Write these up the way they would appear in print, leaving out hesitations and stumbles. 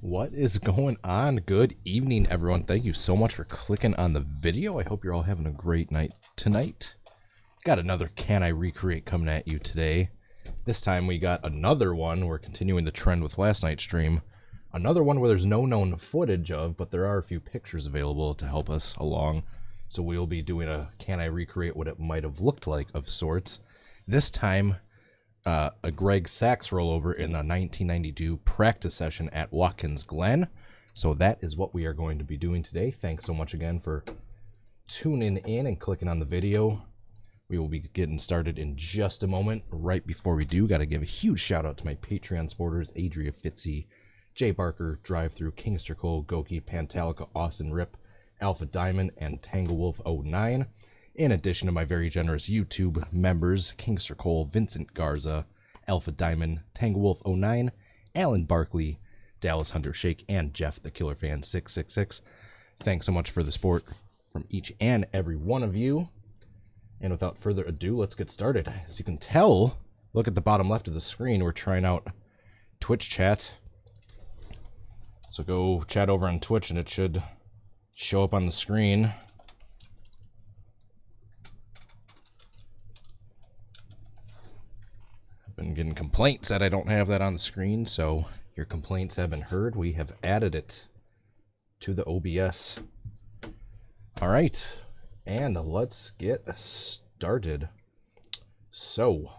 What is going on? Good evening, everyone. Thank you so much for clicking on the video. I hope you're all having a great night tonight. Got another Can I Recreate coming at you today. This time we got another one. We're continuing the trend with last night's stream. Another one where there's no known footage of, but there are a few pictures available to help us along. So we'll be doing a Can I Recreate what it might have looked like of sorts. This time, a Greg Sachs rollover in a 1992 practice session at Watkins, Glen. So that is what we are going to be doing today. Thanks so much again for tuning in and clicking on the video. We will be getting started in just a moment. Right before we do, got to give a huge shout out to my Patreon supporters, Adria Fitzy, Jay Barker, Drive Through, Kingster Cole, Goki, Pantalica, Austin Rip, Alpha Diamond, and Tanglewolf09. In addition to my very generous YouTube members, Kingster Cole, Vincent Garza, Alpha Diamond, Tanglewolf09, Alan Barkley, Dallas Hunter Shake, and Jeff the Killer Fan 666. Thanks so much for the support from each and every one of you. And without further ado, let's get started. As you can tell, look at the bottom left of the screen, we're trying out Twitch chat. So go chat over on Twitch and it should show up on the screen. I've been getting complaints that I don't have that on the screen, so your complaints have been heard. We have added it to the OBS. All right, and let's get started. So,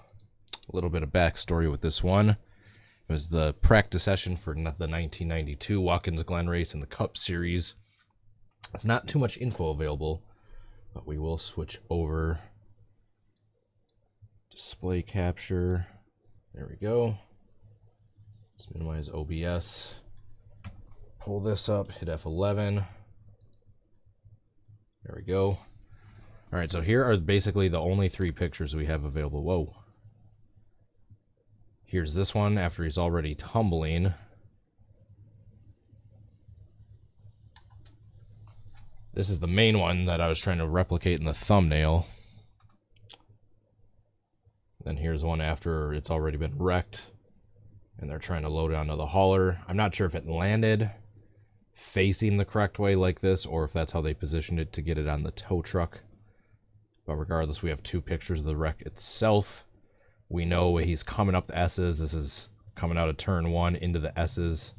a little bit of backstory with this one. It was the practice session for the 1992 Watkins Glen race in the Cup Series. It's not too much info available, but we will switch over. Display capture. There we go. Let's minimize OBS. Pull this up, hit F11. There we go. All right, so here are basically the only three pictures we have available. Whoa. Here's this one after he's already tumbling. This is the main one that I was trying to replicate in the thumbnail. Then here's one after it's already been wrecked and they're trying to load it onto the hauler. I'm not sure if it landed facing the correct way like this or if that's how they positioned it to get it on the tow truck. But regardless, we have two pictures of the wreck itself. We know he's coming up the S's. This is coming out of turn one into the S's.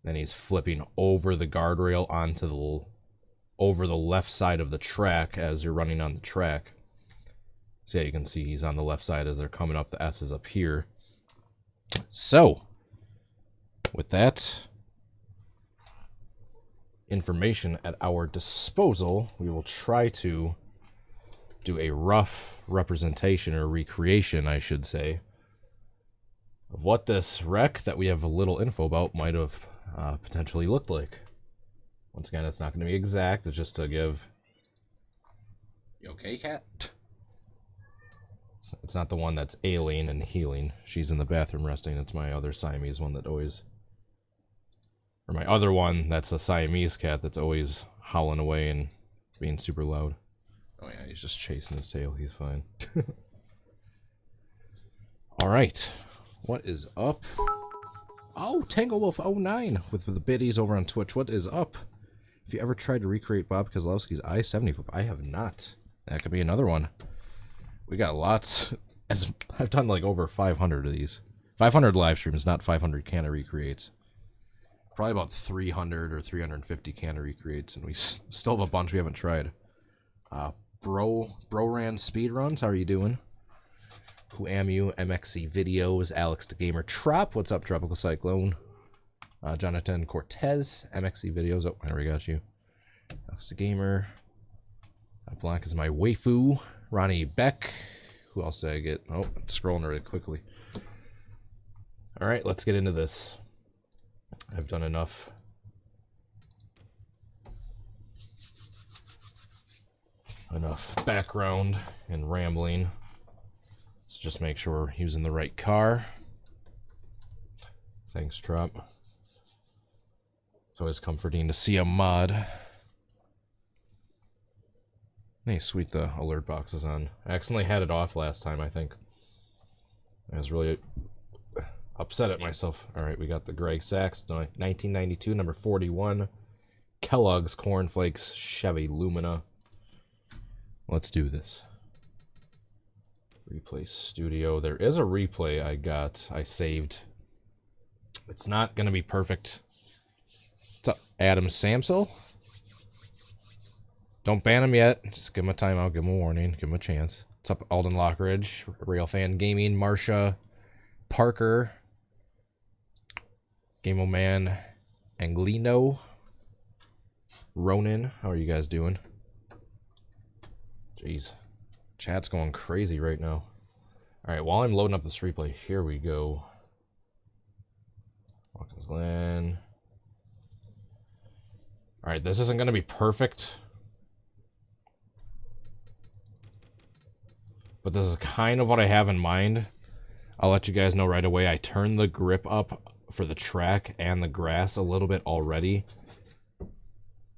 Then he's flipping over the guardrail onto the over the left side of the track as you're running on the track. So yeah, you can see he's on the left side as they're coming up the S's up here. So, with that information at our disposal, we will try to do a rough representation or recreation, I should say, of what this wreck that we have a little info about might have potentially looked like. Once again, it's not going to be exact. It's just to give... You okay, cat? It's not the one that's ailing and healing. She's in the bathroom resting. It's my other Siamese one that always... Or my other one that's a Siamese cat that's always howling away and being super loud. Oh yeah, he's just chasing his tail. He's fine. Alright. What is up? Oh, Tanglewolf09 with the biddies over on Twitch. What is up? If you ever tried to recreate Bob Kozlowski's I-70 flip, I have not. That could be another one. We got lots. As I've done like over 500 of these. 500 live streams, not 500 Can I Recreates. Probably about 300 or 350 Can I Recreates, and we still have a bunch we haven't tried. Bro ran speedruns. How are you doing? Who am you? MXC Videos, Alex the Gamer Trop. What's up, Tropical Cyclone? Jonathan Cortez, MXC Videos. Oh, there we got you. Alex the Gamer. Blanc is my waifu. Ronnie Beck. Who else did I get? Oh, it's scrolling really quickly. All right, let's get into this. I've done enough. Enough background and rambling. Let's just make sure we're using the right car. Thanks, Trop. It's always comforting to see a mod. Hey, sweet, the alert box is on. I accidentally had it off last time, I think. I was really upset at myself. All right, we got the Greg Sachs 1992 number 41 Kellogg's Cornflakes Chevy Lumina. Let's do this. Replay studio. There is a replay I saved. It's not gonna be perfect. What's up, Adam Samsel? Don't ban him yet. Just give him a timeout, give him a warning, give him a chance. What's up, Alden Lockridge, Railfan Gaming, Marsha, Parker, Gameo Man, Anglino, Ronan. How are you guys doing? Jeez. Chat's going crazy right now. Alright, while I'm loading up this replay, here we go. Watkins, Glen. Alright, this isn't going to be perfect. But this is kind of what I have in mind. I'll let you guys know right away. I turned the grip up for the track and the grass a little bit already.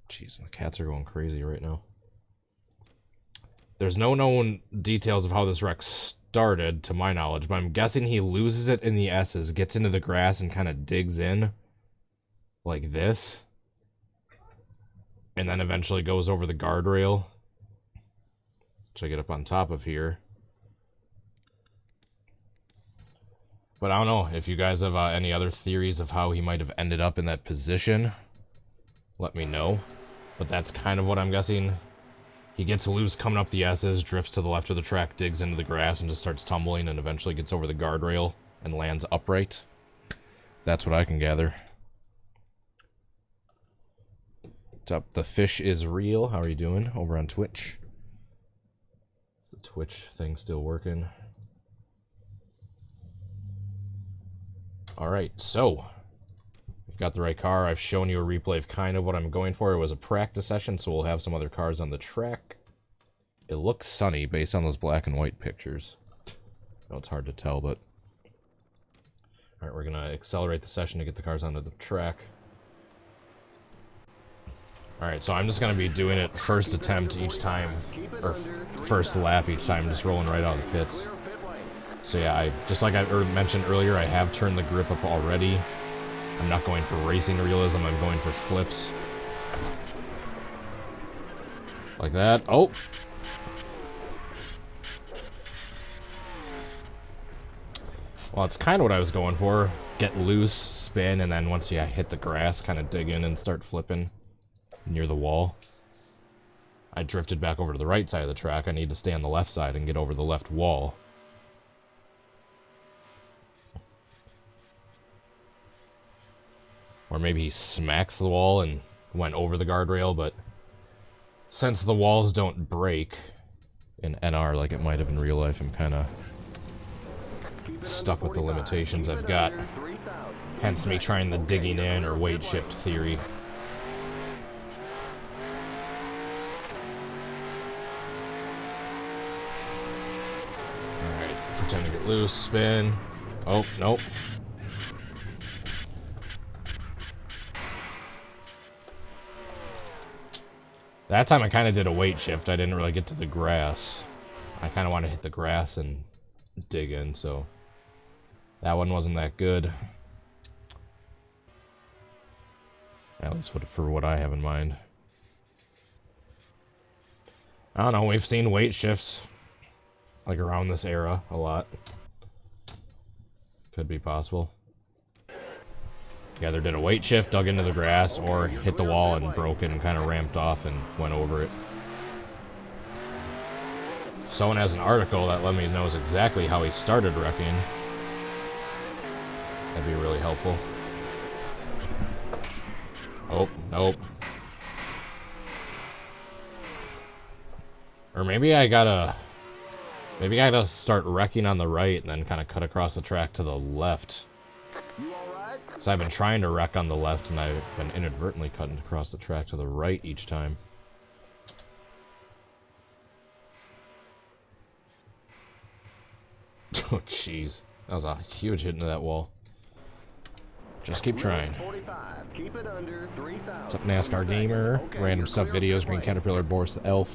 Jeez, the cats are going crazy right now. There's no known details of how this wreck started, to my knowledge, but I'm guessing he loses it in the S's, gets into the grass, and kind of digs in like this. And then eventually goes over the guardrail, which I get up on top of here. But I don't know if you guys have any other theories of how he might have ended up in that position. Let me know. But that's kind of what I'm guessing. He gets loose coming up the S's, drifts to the left of the track, digs into the grass, and just starts tumbling, and eventually gets over the guardrail and lands upright. That's what I can gather. What's up? The Fish is Real. How are you doing over on Twitch? Is the Twitch thing still working? Alright, so we've got the right car. I've shown you a replay of kind of what I'm going for. It was a practice session, so we'll have some other cars on the track. It looks sunny based on those black and white pictures. I know it's hard to tell, but... Alright, we're going to accelerate the session to get the cars onto the track. Alright, so I'm just going to be doing it first attempt each time, or first lap each time, just rolling right out of the pits. So yeah, just like I mentioned earlier, I have turned the grip up already. I'm not going for racing realism, I'm going for flips. Like that. Oh! Well, it's kind of what I was going for. Get loose, spin, and then once you hit the grass, kind of dig in and start flipping near the wall. I drifted back over to the right side of the track. I need to stay on the left side and get over the left wall. Or maybe he smacks the wall and went over the guardrail, but since the walls don't break in NR like it might have in real life, I'm kind of stuck with the limitations I've got. Hence me trying the digging in or weight shift theory. Alright, pretend to get loose, spin. Oh, nope. That time I kind of did a weight shift. I didn't really get to the grass. I kind of want to hit the grass and dig in, so that one wasn't that good. At least for what I have in mind. I don't know, we've seen weight shifts like around this era a lot. Could be possible. You either did a weight shift, dug into the grass, or hit the wall and broke it and kind of ramped off and went over it. If someone has an article that let me know exactly how he started wrecking, that'd be really helpful. Oh, nope. Or maybe I gotta start wrecking on the right and then kind of cut across the track to the left. So I've been trying to wreck on the left, and I've been inadvertently cutting across the track to the right each time. Oh, jeez. That was a huge hit into that wall. Just keep trying. What's up, Nascar Gamer? Random Stuff Videos, Green Caterpillar, Boris the Elf,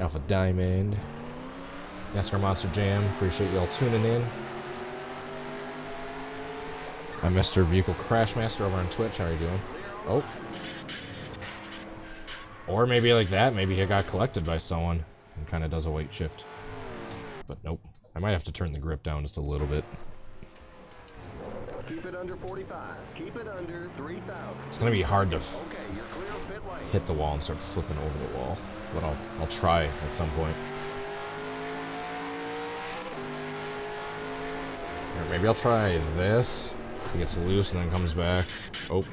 Alpha Diamond, NASCAR Monster Jam. Appreciate y'all tuning in. I'm Mr. Vehicle Crash Master over on Twitch. How are you doing? Oh. Or maybe like that. Maybe he got collected by someone and kind of does a weight shift. But nope. I might have to turn the grip down just a little bit. Keep it under 45. Keep it under 3,000. It's gonna be hard to Okay, you're clear of pit lane. hit the wall and start flipping over the wall. But I'll try at some point. Or maybe I'll try this. He gets loose and then comes back. Oh.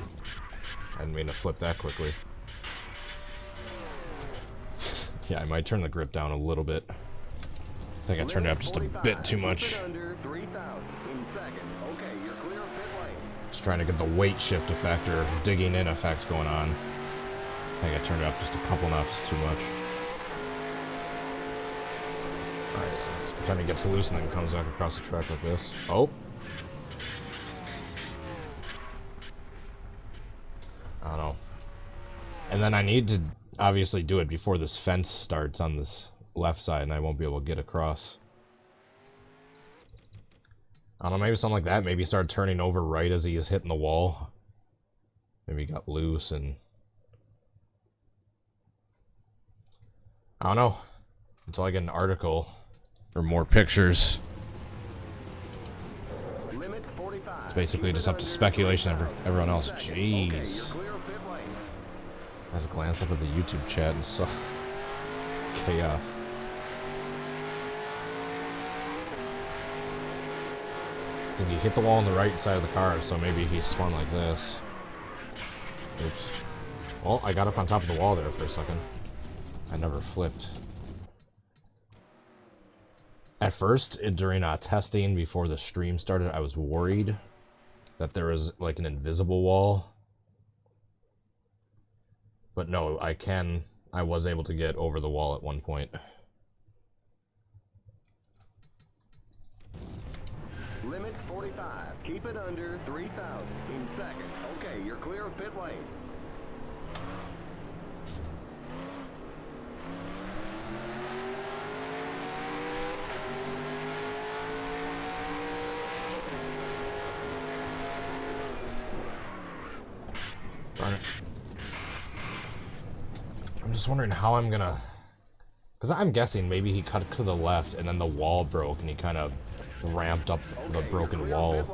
I didn't mean to flip that quickly. Yeah, I might turn the grip down a little bit. I think I turned it up just a bit too much. Just trying to get the weight shift effect or digging in effect going on. I think I turned it up just a couple notches too much. Alright, let's pretend he gets loose and then comes back across the track like this. Oh! I don't know. And then I need to obviously do it before this fence starts on this left side and I won't be able to get across. I don't know, maybe something like that. Maybe start turning over right as he is hitting the wall. Maybe he got loose and... I don't know. Until I get an article or more pictures. It's basically just up to speculation for everyone else. Jeez. I just glance up at the YouTube chat and saw chaos. I think he hit the wall on the right side of the car, so maybe he spun like this. Oops. Well, I got up on top of the wall there for a second. I never flipped. At first, during testing before the stream started, I was worried that there was like an invisible wall. But no, I was able to get over the wall at one point. Limit 45. Keep it under 3,000 in second. Okay, you're clear of pit lane. Darn it. I'm just wondering how I'm gonna... Because I'm guessing maybe he cut to the left and then the wall broke and he kind of ramped up the broken wall. Or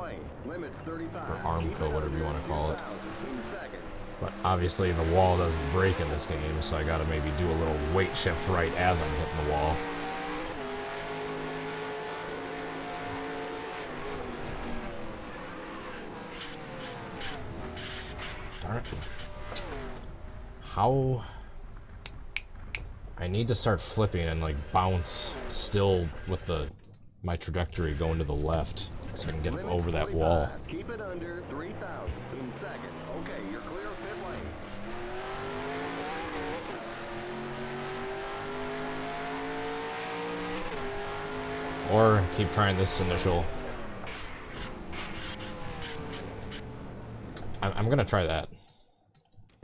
armco, whatever you want to call it. But obviously the wall doesn't break in this game, so I gotta maybe do a little weight shift right as I'm hitting the wall. Darn it. How... I need to start flipping and like bounce still with my trajectory going to the left so I can get over that wall. Keep it under 3,000 in second. Okay, you're clear of pit lane. Or keep trying this initial. I'm gonna try that.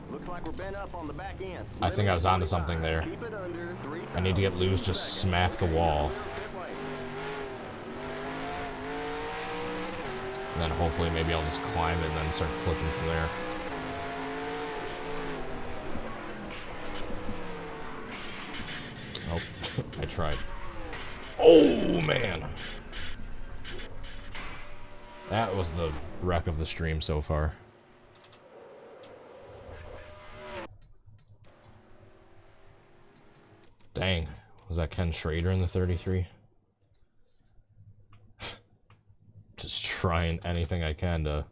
Looks like we're bent up on the back end. I think I was onto something there. I need to get loose, just smack the wall. And then hopefully maybe I'll just climb it and then start flipping from there. Oh, I tried. Oh, man! That was the wreck of the stream so far. Dang, was that Ken Schrader in the 33? Just trying anything I can to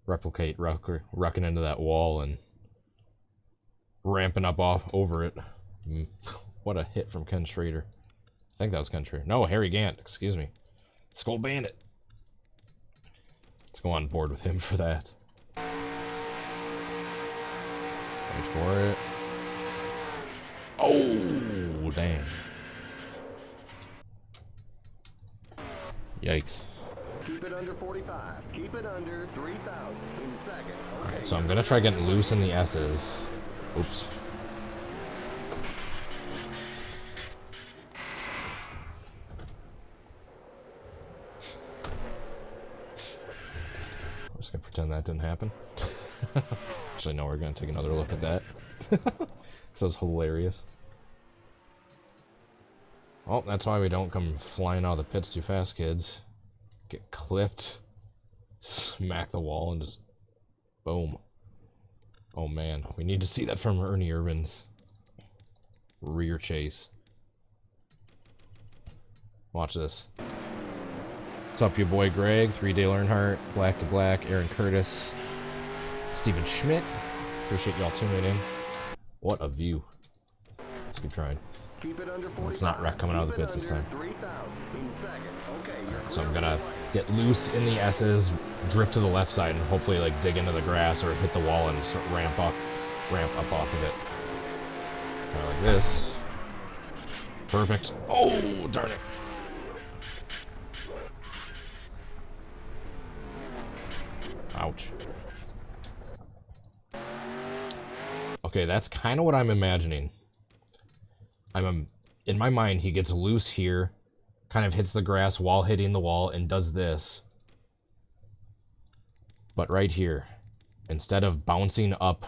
replicate wrecking into that wall and ramping up over it. What a hit from Ken Schrader. I think that was Ken Schrader. No, Harry Gant, excuse me. Skull Bandit. Let's go on board with him for that. Wait for it. Oh, damn. Yikes. Keep it under 45. Keep it under 3,000 in second. Okay. Alright, so I'm gonna try getting loose in the S's. Oops. just gonna pretend that didn't happen. Actually, no, we're gonna take another look at that. This was hilarious. Oh, that's why we don't come flying out of the pits too fast, kids. Get clipped, smack the wall, and just boom. Oh man, we need to see that from Ernie Irvin's rear chase. Watch this. What's up, your boy Greg, 3 Dale Earnhardt, Black to Black, Aaron Curtis, Steven Schmidt. Appreciate y'all tuning in. What a view. Let's keep trying. Keep it under 45. Let's not wreck coming out of the pits this time. 3,000 in second. Okay, you're So I'm clear gonna of the lane. get loose in the S's, drift to the left side, and hopefully like dig into the grass or hit the wall and start ramp up off of it. Kind of like this. Perfect. Oh, darn it. Ouch. Okay, that's kind of what I'm imagining. In my mind, he gets loose here, kind of hits the grass while hitting the wall, and does this. But right here, instead of bouncing up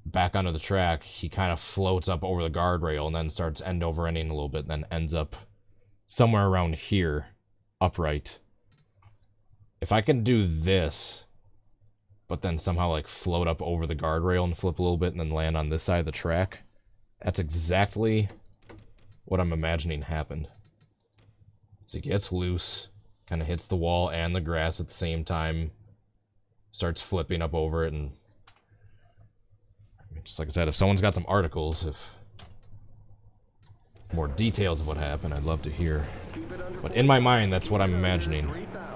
back onto the track, he kind of floats up over the guardrail and then starts end over ending a little bit, and then ends up somewhere around here, upright. If I can do this, but then somehow like float up over the guardrail and flip a little bit and then land on this side of the track, that's exactly what I'm imagining happened. So he gets loose, kind of hits the wall and the grass at the same time, starts flipping up over it, and I mean, just like I said, if someone's got some articles, if more details of what happened, I'd love to hear. But in my mind, that's what I'm imagining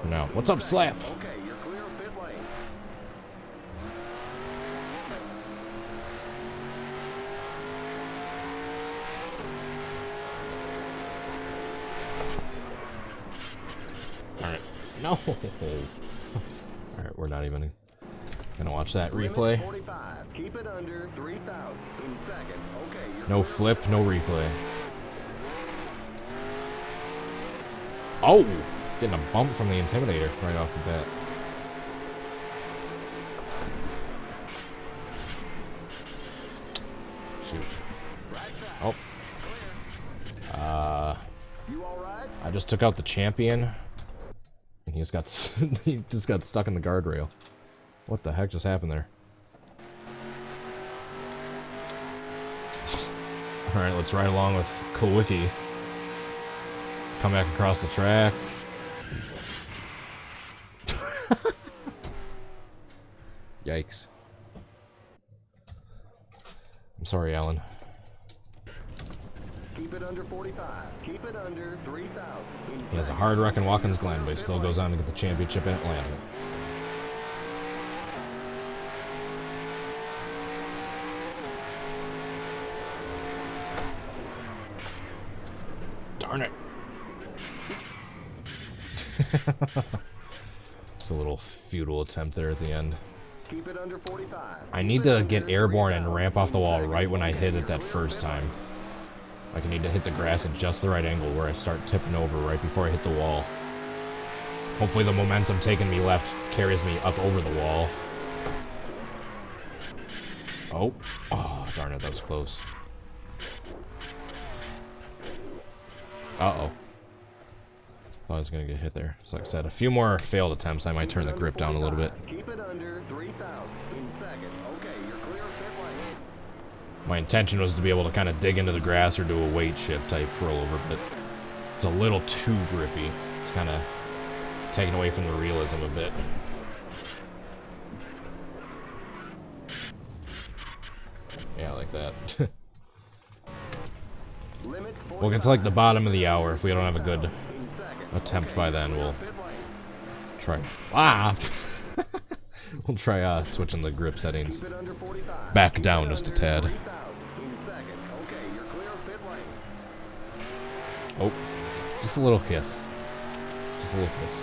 for now. What's up, Slap? Okay, you're clear of pit lane. Alright. No! Alright, we're not even gonna watch that replay. 45. Keep it under 3,000 in second. Okay, you're No clear. flip, no replay. Oh! Getting a bump from the Intimidator right off the bat. Shoot. Oh. You all right? I just took out the champion. And he just got stuck in the guardrail. What the heck just happened there? Alright, let's ride along with Kowicki. Come back across the track. Yikes. I'm sorry, Alan. Keep it under 45. Keep it under 3,000 in He has a second. hard wreck in Watkins Glen, but he still goes on to get the championship in Atlanta. Darn it. It's a little futile attempt there at the end. Keep it under 45. I need to get airborne and ramp off the wall right when I hit it that first time. Like I need to hit the grass at just the right angle where I start tipping over right before I hit the wall. Hopefully the momentum taking me left carries me up over the wall. Oh, darn it, that was close. Uh-oh. Thought I was gonna get hit there. So like I said, a few more failed attempts, I might turn the grip down a little bit. Keep it under 3,000 in second. Okay, you're clear of pit lane. My intention was to be able to kind of dig into the grass or do a weight shift type rollover, but it's a little too grippy. It's kind of taken away from the realism a bit. Yeah, like that. We'll get to like the bottom of the hour. If we don't have a good attempt by then, we'll try. We'll try switching the grip settings back down just a tad. Oh, just a little kiss. Just a little kiss.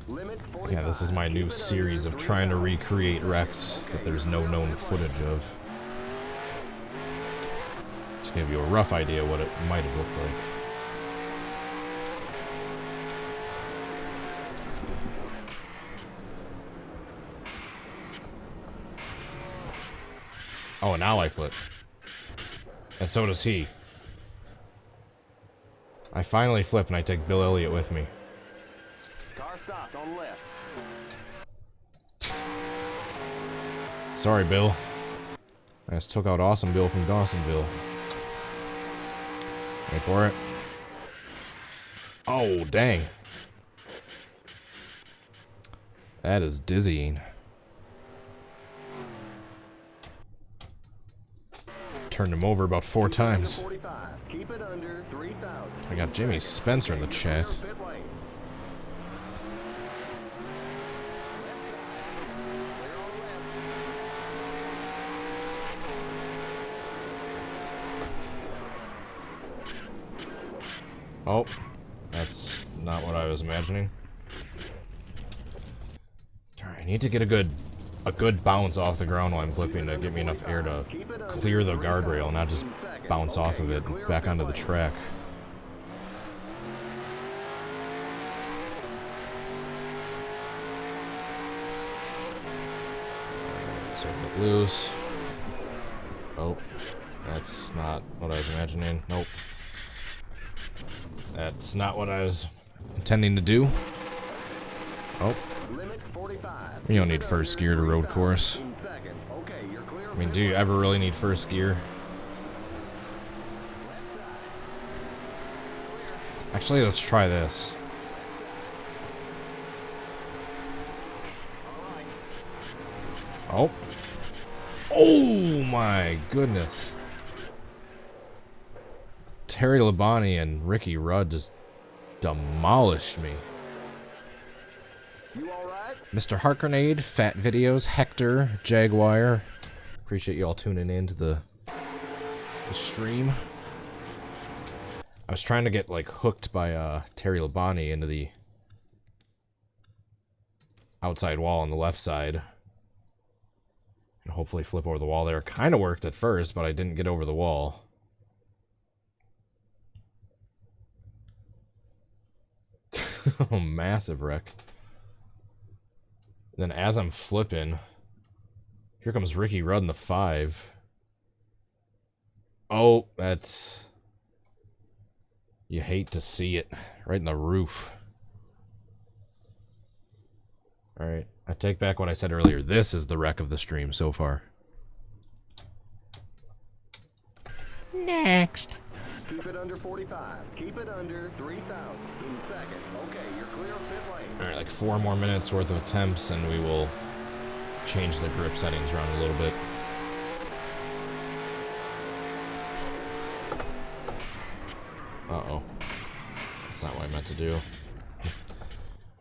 Limit Yeah, this is my new series of trying to recreate wrecks that there's no known footage of. To give you a rough idea what it might have looked like. Oh, now I flip. And so does he. I finally flip and I take Bill Elliott with me. Car stopped on left. Sorry, Bill. I just took out Awesome Bill from Dawsonville. Wait for it. Oh, dang. That is dizzying. Turned him over about 4 times. Keep it under 3,000. I got Jimmy Spencer in the chat. Oh, that's not what I was imagining. Alright, I need to get a good bounce off the ground while I'm flipping to give me enough air to clear the guardrail, not just bounce off of it and back onto the track. So get loose. Oh, that's not what I was imagining. Nope. That's not what I was intending to do. Oh. You don't need first gear to road course. I mean, do you ever really need first gear? Actually, let's try this. Oh. Oh my goodness. Terry Labonte and Ricky Rudd just demolished me. You all right? Mr. Harkernade, Fat Videos, Hector, Jaguar. Appreciate you all tuning in to the stream. I was trying to get like hooked by Terry Labonte into the outside wall on the left side. And hopefully flip over the wall there. Kind of worked at first, but I didn't get over the wall. Oh, massive wreck. Then as I'm flipping, here comes Ricky Rudd in the 5. Oh, that's... You hate to see it. Right in the roof. Alright, I take back what I said earlier. This is the wreck of the stream so far. Next. Keep it under 45. Keep it under 3,000 in second. Okay, you're clear of pit lane. Alright, like 4 more minutes worth of attempts and we will change the grip settings around a little bit. Uh-oh. That's not what I meant to do.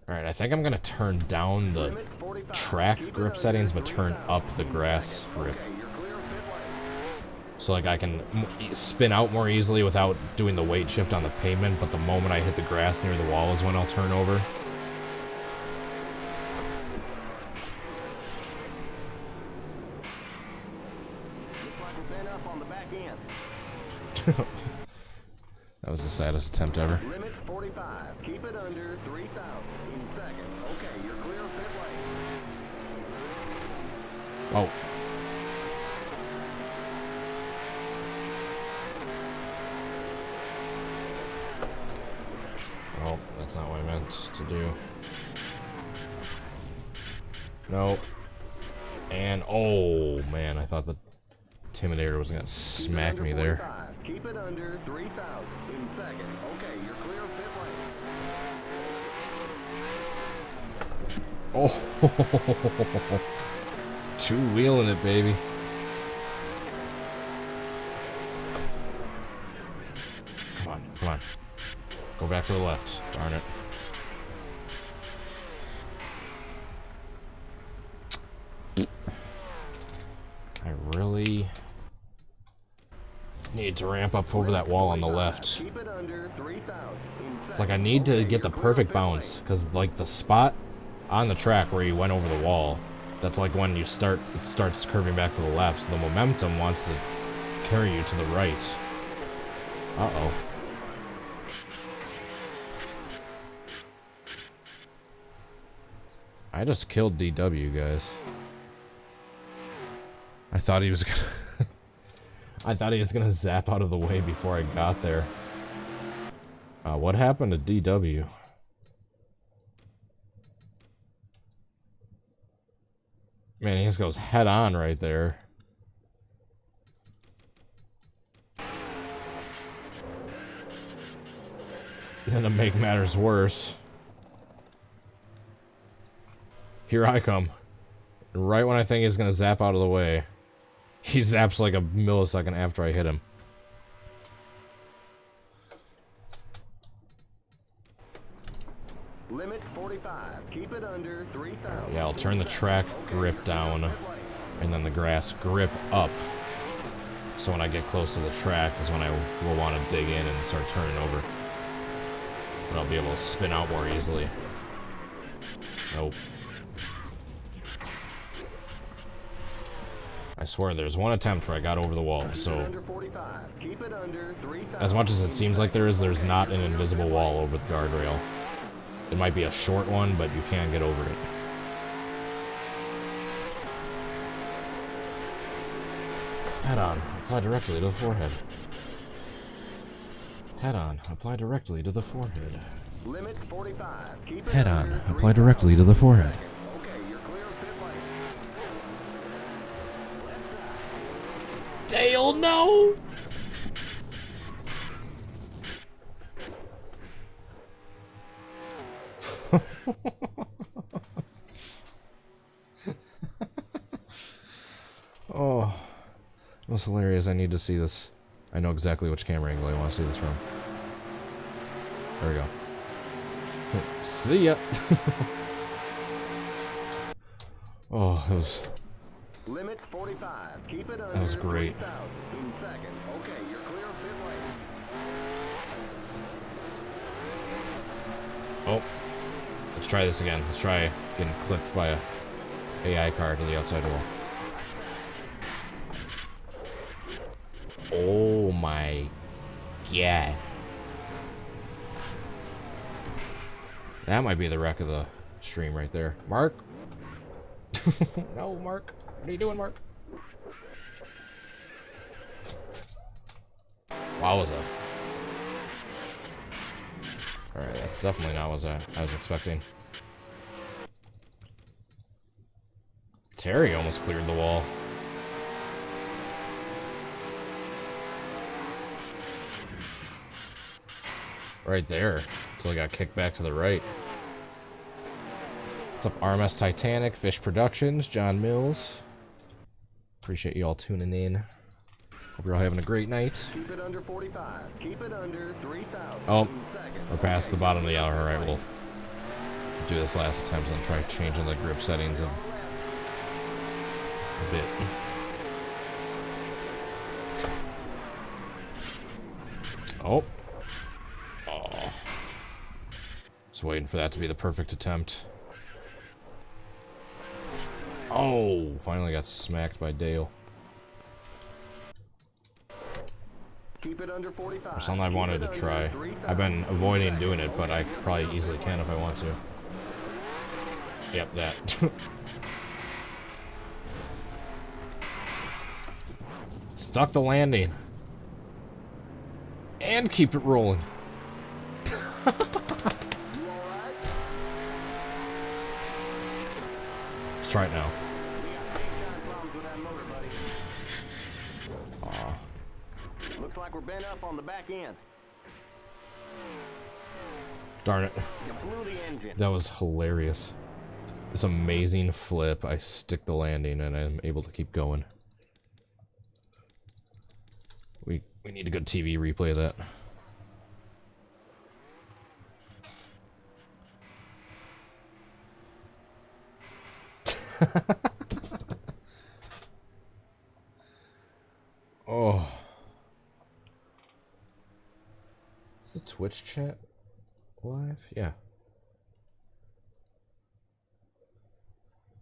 Alright, I think I'm gonna turn down the track grip settings, but turn up the grass grip. So like I can spin out more easily without doing the weight shift on the pavement, but the moment I hit the grass near the wall is when I'll turn over. That was the saddest attempt ever. Limit 45. Keep it under 3,000 in second. Okay, you're clear of pit lane. Oh. Oh, that's not what I meant to do. No. And, oh, man, I thought the Intimidator was gonna smack me there. Keep it under 3,000 in second. Okay, you're clear of pit lane. Oh, two-wheeling it, baby. Come on, come on. Go back to the left. Darn it. I really need to ramp up over that wall on the left. Keep it under 3,000 in second. It's like I need to get the perfect bounce, because like the spot on the track where you went over the wall. That's like when you start, it starts curving back to the left, so the momentum wants to carry you to the right. Uh-oh. I just killed DW, guys. I thought he was gonna... I thought he was gonna zap out of the way before I got there. What happened to DW? Man, he just goes head on right there. And to make matters worse, here I come. Right when I think he's gonna zap out of the way, he zaps like a millisecond after I hit him. Limit 45. Keep it under 3,000. Yeah, I'll turn the track grip down, and then the grass grip up. So when I get close to the track is when I will want to dig in and start turning over. But I'll be able to spin out more easily. Nope. I swear there's one attempt where I got over the wall, so... As much as it seems like there's not an invisible wall over the guardrail. It might be a short one, but you can get over it. Head on, apply directly to the forehead. Head on, apply directly to the forehead. Limit 45. Keep it Head on, under apply directly to the forehead. Okay, you're clear of pit lane. Dale, no! Oh, that was hilarious. I need to see this. I know exactly which camera angle I want to see this from. There we go. See ya. Oh, it was... Limit 45. Keep it under That was great. 3,000 in second. Okay, you're clear of pit lane. Oh. Let's try this again. Let's try getting clipped by a AI car to the outside wall. Oh my god. That might be the wreck of the stream right there. Mark? No, Mark. What are you doing, Mark? Wowza. Alright, that's definitely not what I was expecting. Terry almost cleared the wall. Right there. Until I got kicked back to the right. What's up, RMS Titanic, Fish Productions, John Mills. Appreciate you all tuning in. Hope you're all having a great night. Keep it under 45. Keep it under 3,000. Oh, we're past the bottom of the hour. Alright, we'll do this last attempt and try changing the grip settings a bit. Oh. Oh. Just waiting for that to be the perfect attempt. Oh, finally got smacked by Dale. Keep it under 45. There's something I wanted to try. I've been avoiding doing it, but I probably easily can if I want to. Yep, that. Stuck the landing. And keep it rolling. Let's try it now. Aw. Looks like we're bent up on the back end. Darn it. You blew the engine. That was hilarious. This amazing flip. I stick the landing and I'm able to keep going. We need a good TV replay of that. Oh. Is the Twitch chat live? Yeah.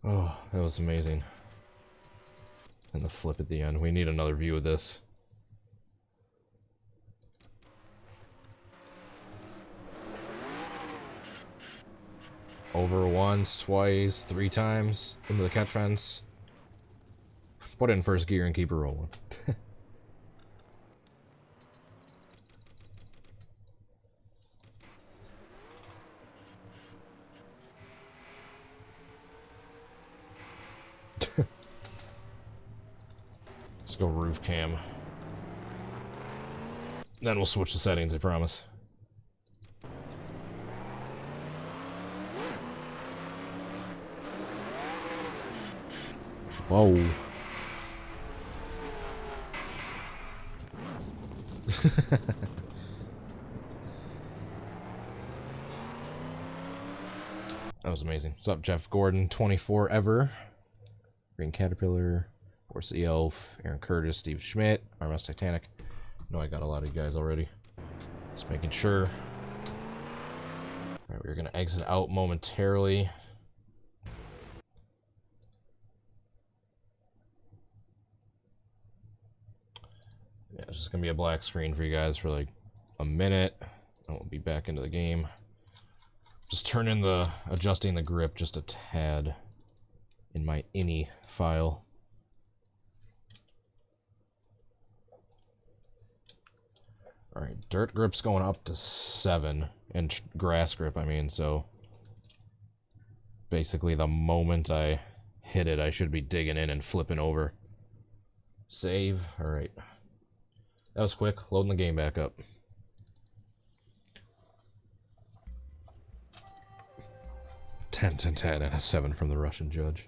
Oh, that was amazing. And the flip at the end. We need another view of this. Over once, twice, 3 times into the catch fence. Put it in first gear and keep it rolling. Let's go roof cam. Then we'll switch the settings, I promise. Whoa. That was amazing. What's up, Jeff Gordon, 24 ever. Green Caterpillar, Force the Elf, Aaron Curtis, Steve Schmidt, RMS Titanic. No, I got a lot of you guys already. Just making sure. Alright, we're gonna exit out momentarily. Yeah, it's just gonna be a black screen for you guys for like a minute. And we'll be back into the game. Just adjusting the grip just a tad in my ini file. Alright, dirt grip's going up to 7, and grass grip, I mean, so basically the moment I hit it, I should be digging in and flipping over. Save, alright. That was quick, loading the game back up. Ten, and a 7 from the Russian judge.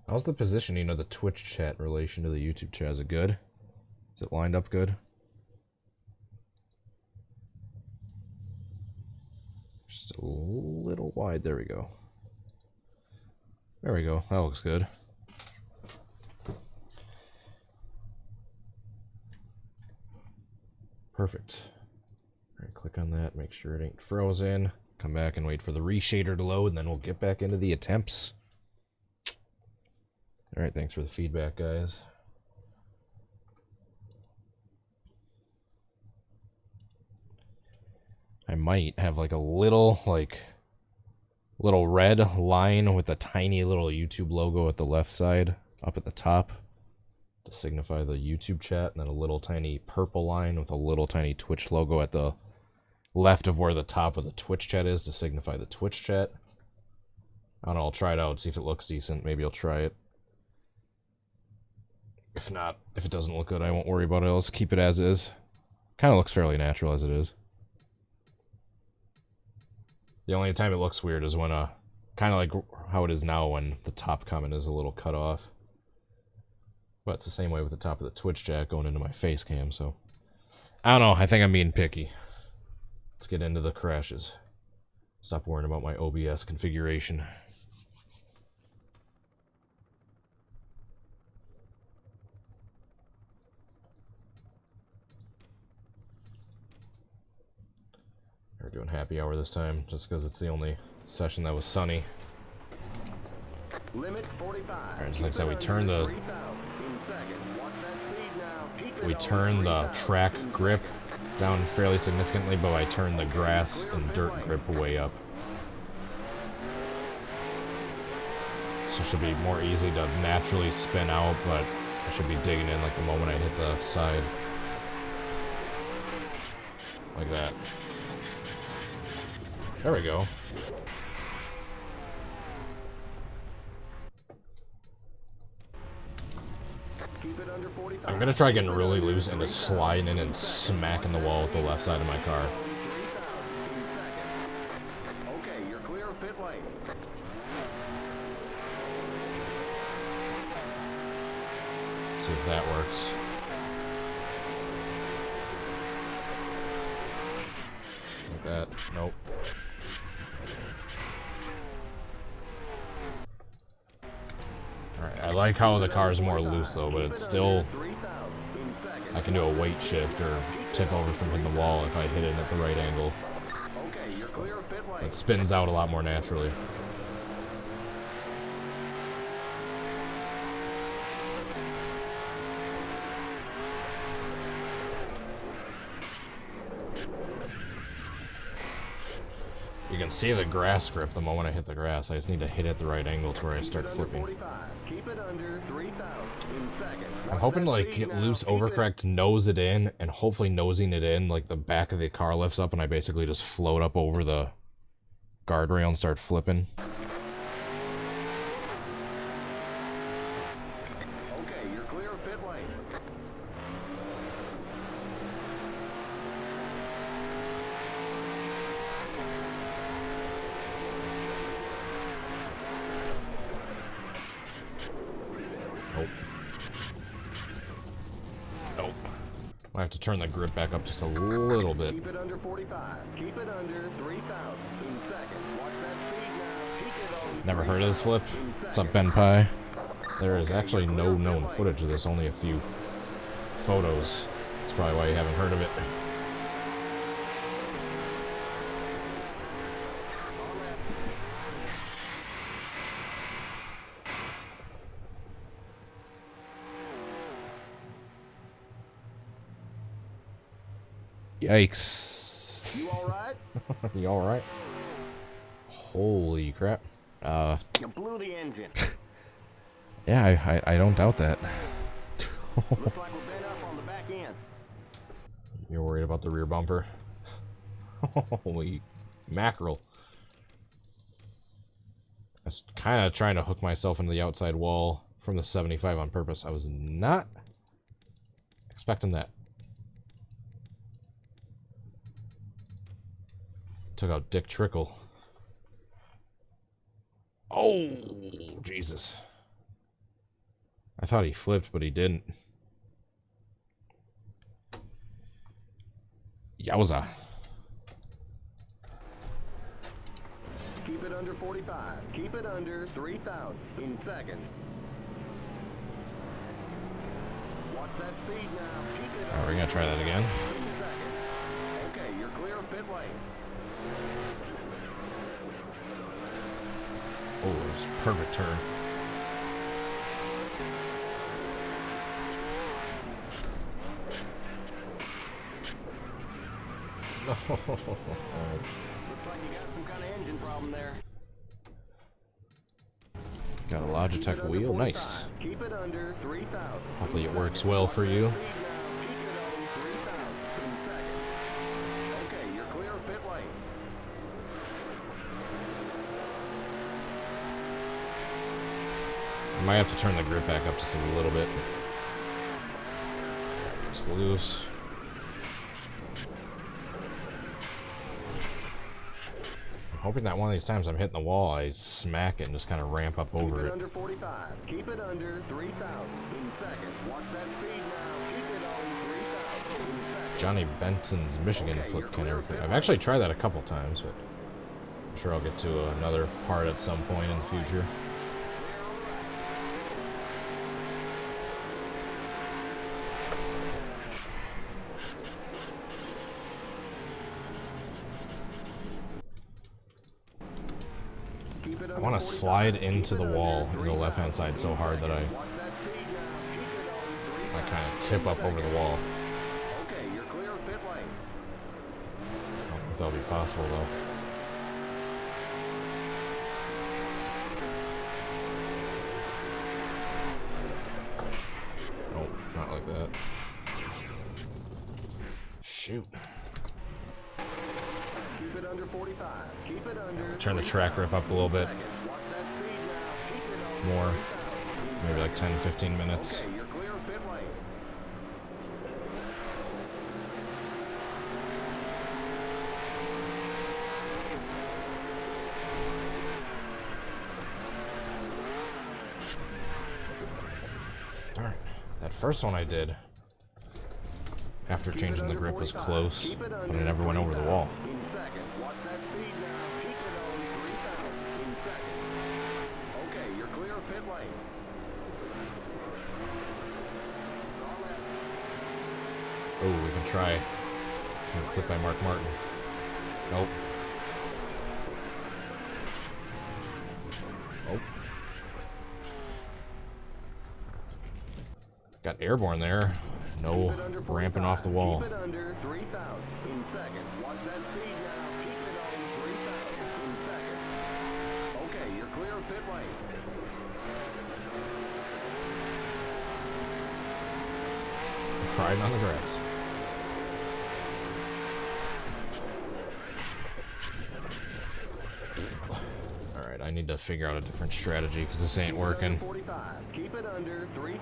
How's the positioning of the Twitch chat in relation to the YouTube chat? Is it good? Is it lined up good? Just a little wide. There we go. There we go. That looks good. Perfect. Alright, click on that. Make sure it ain't frozen. Come back and wait for the reshader to load, and then we'll get back into the attempts. Alright, thanks for the feedback, guys. I might have like a little red line with a tiny little YouTube logo at the left side, up at the top, to signify the YouTube chat, and then a little tiny purple line with a little tiny Twitch logo at the left of where the top of the Twitch chat is to signify the Twitch chat. I don't know, I'll try it out, see if it looks decent. Maybe I'll try it. If not, if it doesn't look good, I won't worry about it. I'll just keep it as is. Kind of looks fairly natural as it is. The only time it looks weird is when, kind of like how it is now when the top comment is a little cut off. But it's the same way with the top of the Twitch chat going into my face cam, so. I don't know, I think I'm being picky. Let's get into the crashes. Stop worrying about my OBS configuration. We're doing happy hour this time, just because it's the only session that was sunny. Limit 45. Alright, just like I said, we turn the track grip down fairly significantly, but I turn the grass and dirt grip way up. So it should be more easy to naturally spin out, but I should be digging in like the moment I hit the side. Like that. There we go. I'm gonna try getting really loose and just sliding in and smacking the wall with the left side of my car. Okay, you're clear of pit lane. See if that works. Like that. Nope. Alright, I like how the car is more loose though, but it's still I can do a weight shift or tip over from hitting the wall if I hit it at the right angle. Okay, you're clear of pit lane. It spins out a lot more naturally. You can see the grass grip the moment I hit the grass. I just need to hit it at the right angle to where I start flipping. Keep it under 3,000 in seconds. I'm hoping to like get loose overcorrect, nose it in, and hopefully nosing it in, like the back of the car lifts up and I basically just float up over the guardrail and start flipping. Okay, you're clear of pit lane. Nope. Nope. I have to turn the grip back up just a little bit. Keep it under 45. Keep it under 3,000 in seconds. Watch that speed now. Keep it on. Never heard of this flip? What's up, Ben Pie? There is actually no known footage of this, only a few photos. That's probably why you haven't heard of it. Yikes. You alright? You alright? Holy crap. You blew the engine. Yeah, I don't doubt that. Looks like we're bent up on the back end. You're worried about the rear bumper? Holy mackerel. I was kind of trying to hook myself into the outside wall from the 75 on purpose. I was not expecting that. Took out Dick Trickle. Oh, Jesus. I thought he flipped, but he didn't. Yowza. Keep it under 45. Keep it under 3,000 in seconds. Watch that speed now. Keep it Alright, we're gonna try that again. in seconds. Okay, you're clear of pit lane. Oh, it was a perfect turn. Looks like you got some kind of engine problem there. Got a Logitech wheel, nice. Keep it under 3,000. Hopefully it works well for you. Speed now. Keep it on 3,000 in seconds. Okay, you're clear of pit lane. I might have to turn the grip back up just a little bit. It's loose. I'm hoping that one of these times I'm hitting the wall, I smack it and just kind of ramp up over Keep it it. under 45. Keep it under 3,000 in seconds. Watch that speed now. Keep it on 3,000 in seconds. Johnny Benson's Michigan flip Kenner. I've actually tried that a couple times, but I'm sure I'll get to another part at some point in the future. I want to slide into the wall on the left-hand side so hard that I kind of tip up over the wall. Okay, you're clear of pit lane. I don't think that'll be possible, though. Nope, not like that. Shoot. Keep it under 45. Keep it under. Turn the track grip up a little bit Watch that speed now. Keep it on more. 3,000. Maybe like 10, 15 minutes. Okay, you're clear of pit lane. Darn. That first one I did, after changing the grip, was close, but it never went over the wall. In seconds. Watch that speed now. Keep it on 3,000 in seconds. Okay, you're clear of pit lane. Oh, we can try. Click by Mark Martin. Nope. Oh. Got airborne there. No ramping off the wall. Keep it under 3,000 in seconds. Watch that speed now. Keep it on 3,000 in seconds. Okay, you're clear of pit lane. Riding on the grass. Alright, I need to figure out a different strategy because this ain't working. 45. Keep it under 3,000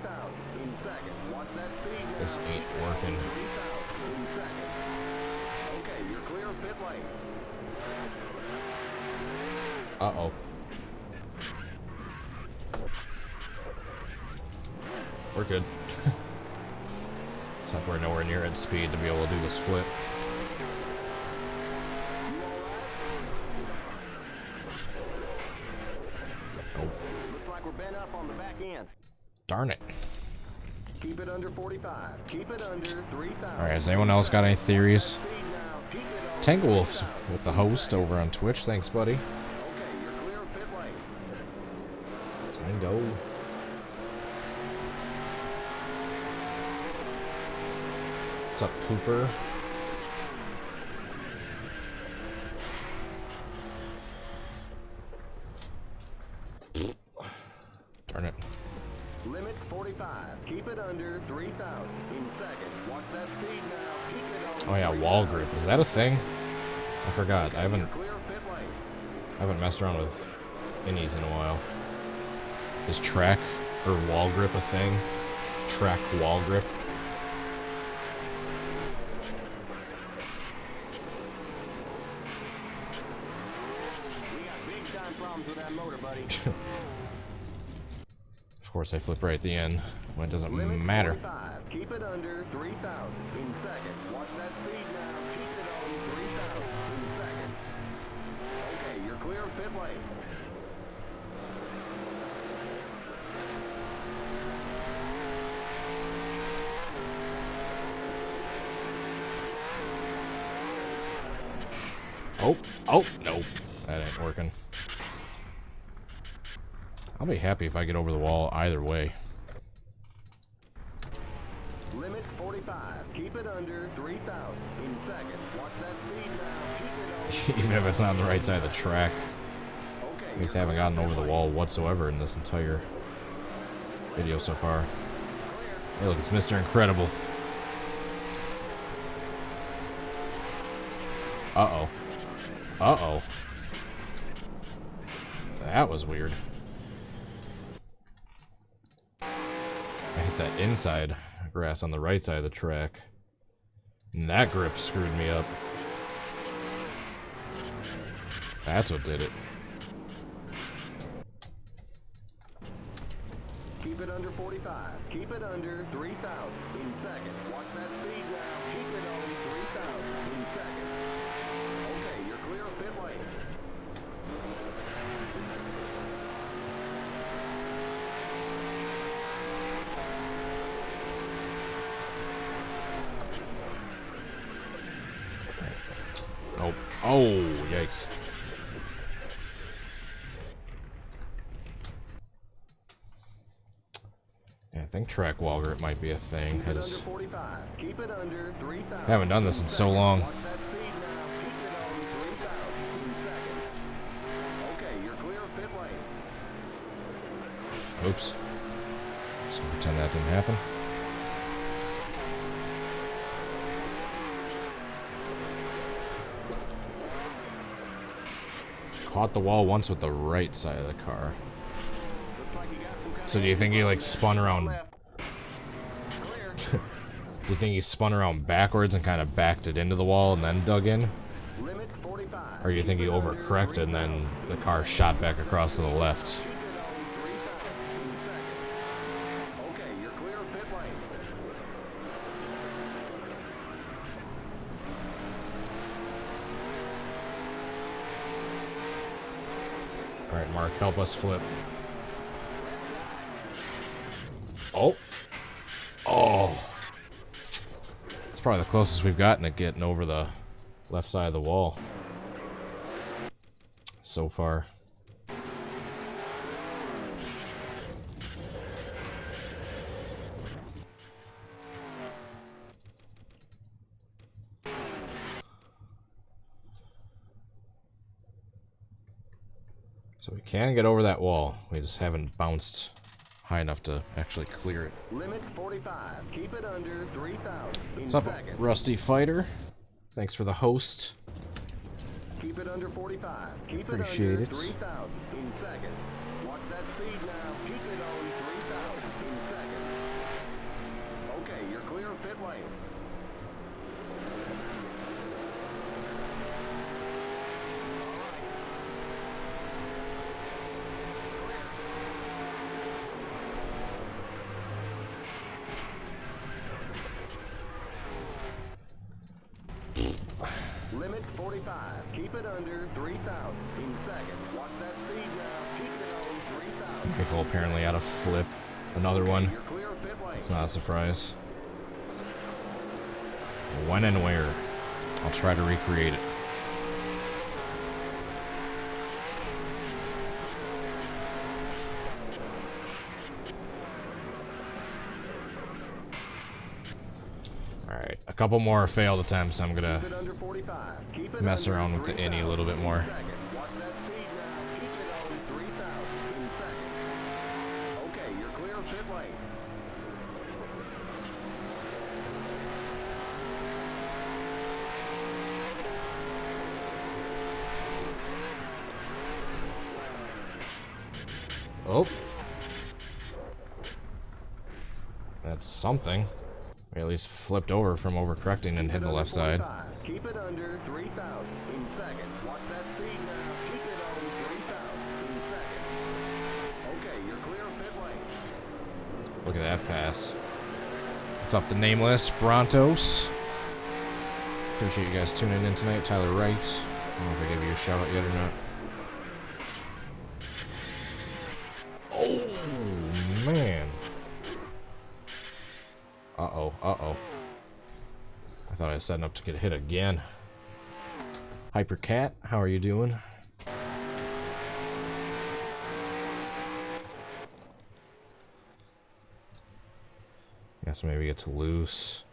in seconds. Watch that speed now. This ain't working. 3,000 in seconds. Okay, you're clear of pit lane. Uh-oh. We're good. Except we're nowhere near at speed to be able to do this flip. Oh. Looks like we're bent up on the back end. Darn it. Keep it under 45. Keep it under 3,000. Alright, has anyone else got any theories? Speed now. Keep it on Tangle Wolf's with the host over on Twitch. Thanks, buddy. Okay, you're clear of pit lane. Tango. What's up, Cooper? Darn it. Limit 45. Keep it under 3,000 in seconds. Watch that speed now. Keep it on. Oh yeah, wall grip. Is that a thing? I forgot. I You're haven't clear of pit lane. messed around with innies in a while. Is track or wall grip a thing? Track wall grip? We got big time problems with that motor, buddy. Of course, I flip right at the end when it doesn't Limit matter. 45. Keep it under 3,000 in seconds. Watch that speed now. Keep it on 3,000 in seconds. Okay, you're clear of pit lane. Oh, no. That ain't working. I'll be happy if I get over the wall either way. Limit 45. Keep it under 3,000 in seconds. Watch that speed now. Keep it on. Even if it's not on the right side of the track. Okay, I just you're haven't clear of gotten pit over the lane. wall whatsoever in this entire video so far. Hey, look, it's Mr. Incredible. Uh-oh. Uh-oh. That was weird. I hit that inside grass on the right side of the track. And that grip screwed me up. That's what did it. Keep it under 45. Keep it under 3,000 in seconds. Watch that speed now. Keep it on 3,000 in seconds. Okay, you're clear of pit lane. Oh, oh, yikes. Yeah, I think track wall grip might be a thing. Keep I it just under 45. Keep it under 3,000. haven't done this in so long. Watch that speed now. Keep it on 3,000 in seconds. Okay, you're clear of pit lane. Oops. Just pretend that didn't happen. Caught the wall once with the right side of the car. Looks like you got some kind So do you think he like spun around? left. Clear. Do you think he spun around backwards and kind of backed it into the wall and then dug in? Limit 45. Or do you think he Keep it under overcorrected and then the car shot back across to the left? Keep it on 3,000 in seconds. Okay, you're clear of pit lane. Alright, Mark, help us flip. Oh. Oh. It's probably the closest we've gotten to getting over the left side of the wall so far. So we can get over that wall. We just haven't bounced high enough to actually clear it. Limit 45. Keep it under 3,000. What's up, Rusty Fighter? Thanks for the host. Keep it under 45. Keep Appreciate it it. under 3,000 in seconds. Watch that speed now. Keep it on 3,000 in seconds. Okay, you're clear of pit lane. Limit 45. Keep it under 3,000 in seconds. Watch that speed now. Keep it on 3,000. Vehicle apparently out of flip. Another one. You're clear of pit lane. It's not a surprise. When and where? I'll try to recreate it. Alright, a couple more failed attempts. I'm gonna Keep it under 45. Keep it mess under around with the innie a little bit more. 3,000 in seconds. Watch that speed now. Keep it on 3,000 in seconds. Okay, you're clear of pit lane. Oh. That's something. We at least flipped over from overcorrecting and hit the left side. Keep it under 3,000 in seconds. Watch that speed now. Keep it on 3,000 in seconds. Okay, you're clear of pit lane. Look at that pass. What's up, the nameless Brontos? Appreciate you guys tuning in tonight. Tyler Wright. I don't know if I gave you a shout out yet or not. Oh, man. Uh-oh, uh-oh. I thought I was setting up to get hit again. Hypercat, how are you doing? Guess maybe it's loose.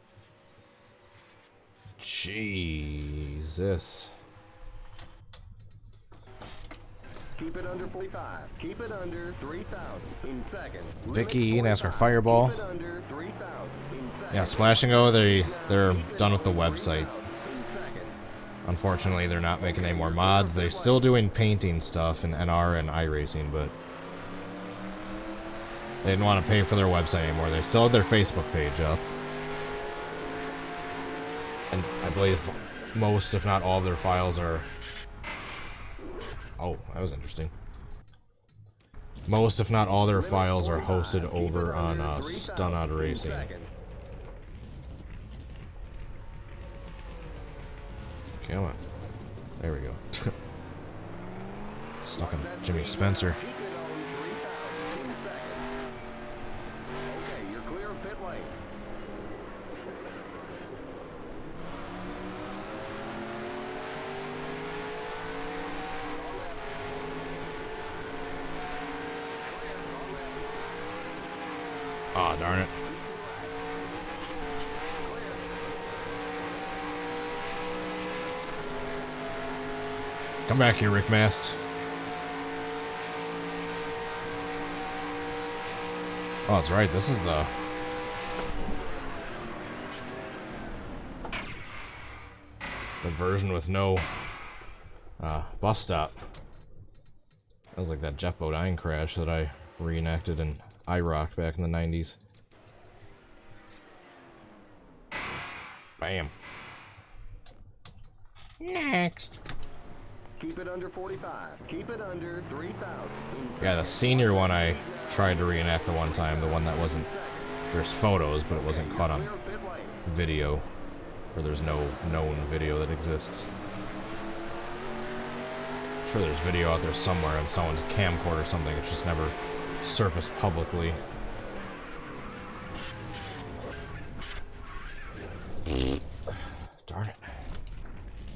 Jesus. Keep it under 45. Keep it under 3,000 in seconds. Vicky, Limit NASCAR 45. Fireball. Keep it under 3,000 in seconds. Yeah, Splash and Go, they're done with the website. 3,000 in seconds. Unfortunately, they're not making any more mods. They're still doing painting stuff in NR and iRacing, but they didn't want to pay for their website anymore. They still have their Facebook page up. And I believe most, if not all, of their files are... Oh, that was interesting. Most, if not all, their files are hosted over on Stun Out Racing. Come on. There we go. Stuck on Jimmy Spencer. Keep it on 3,000 in seconds. Okay, you're clear of pit lane. Aw, darn it. Come back here, Rick Mast. Oh, that's right. This is the... version with no bus stop. That was like that Jeff Bodine crash that I reenacted in IROC back in the 90s. Bam. Next. Keep it under 45. Keep it under 3,000. Yeah, the senior one I tried to reenact the one time. The one that wasn't... There's photos, but it wasn't caught on video. Or there's no known video that exists. I'm sure there's video out there somewhere on someone's camcorder or something. It's just never surfaced publicly.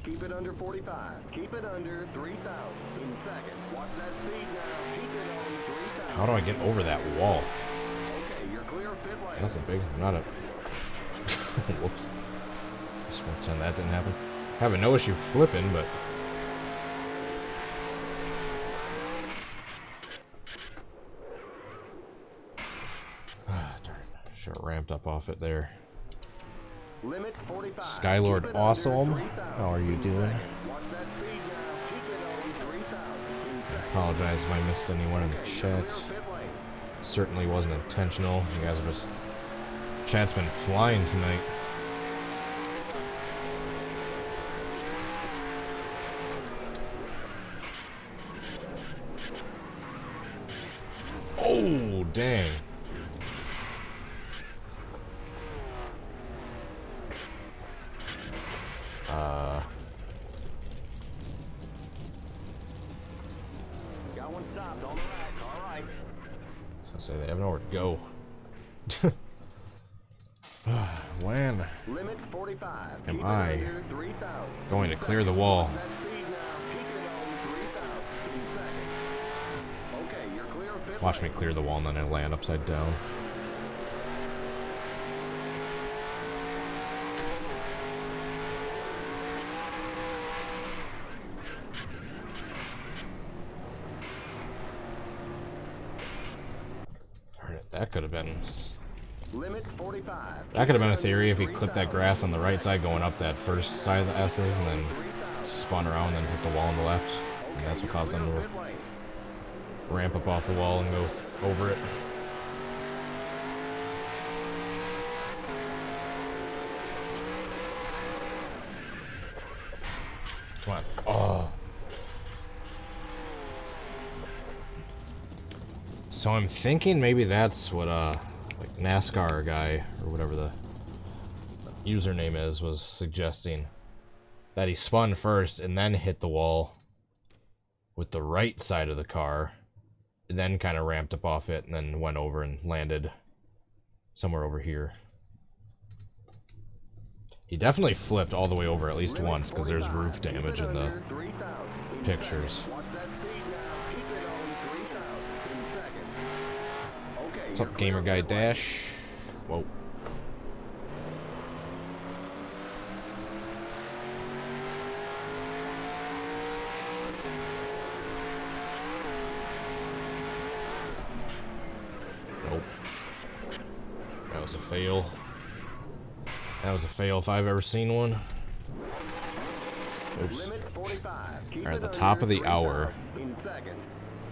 Keep it under 45. Keep it under 3,000 in second. Watch that speed now. Keep it on 3,000. How do I get over that wall? Okay, you're clear of pit lane. That's a big, not a... Whoops. Just pretend that didn't happen. Having no issue flipping, but... Ah, darn. Should have ramped up off it there. Limit 45. Skylord Awesome, how are you doing? Watch that speed now. Keep it on 3,000 in second. Apologize if I missed anyone in the Okay, you're chat. clear of pit lane. Certainly wasn't intentional. You guys are just... Chat's been flying tonight. Oh, dang. Got one stopped on the right. All right. I say they have nowhere to go. When Limit 45. am Keep it I under 3,000. going to clear the wall? That speed now. Keep it on 3,000 in second. Okay, you're clear of pit Watch me lane. clear the wall and then I land upside down. Darn it, that could have been... Limit 45. That could have been a theory if he clipped that grass on the right side going up that first side of the S's and then spun around and then hit the wall on the left. And that's what caused him to ramp up off the wall and go over it. Come on. Oh. So I'm thinking maybe that's what like Nascar guy or whatever the username is was suggesting, that he spun first and then hit the wall with the right side of the car and then kind of ramped up off it and then went over and landed somewhere over here. He definitely flipped all the way over at least once because there's roof damage in the pictures. What's up, Gamer Guy Dash? Whoa. Nope. That was a fail. That was a fail if I've ever seen one. Oops. Alright, at the top of the hour,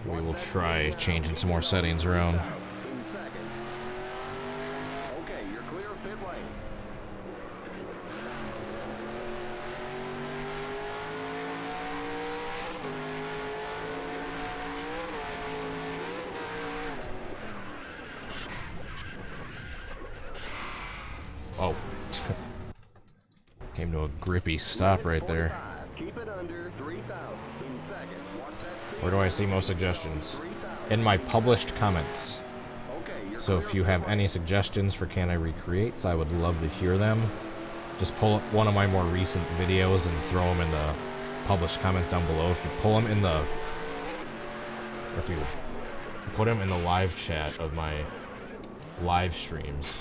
we will try changing some more settings around. Okay, you're clear of pit lane. Oh. Came to a grippy stop right there. Keep it under 3,000 in second. Watch that speed. Where do I see most suggestions? In my published comments. Okay, you're So clear if you of have pit lane. any suggestions for Can I Recreates, I would love to hear them. Just pull up one of my more recent videos and throw them in the published comments down below. If you pull them in the... Or if you put them in the live chat of my live streams,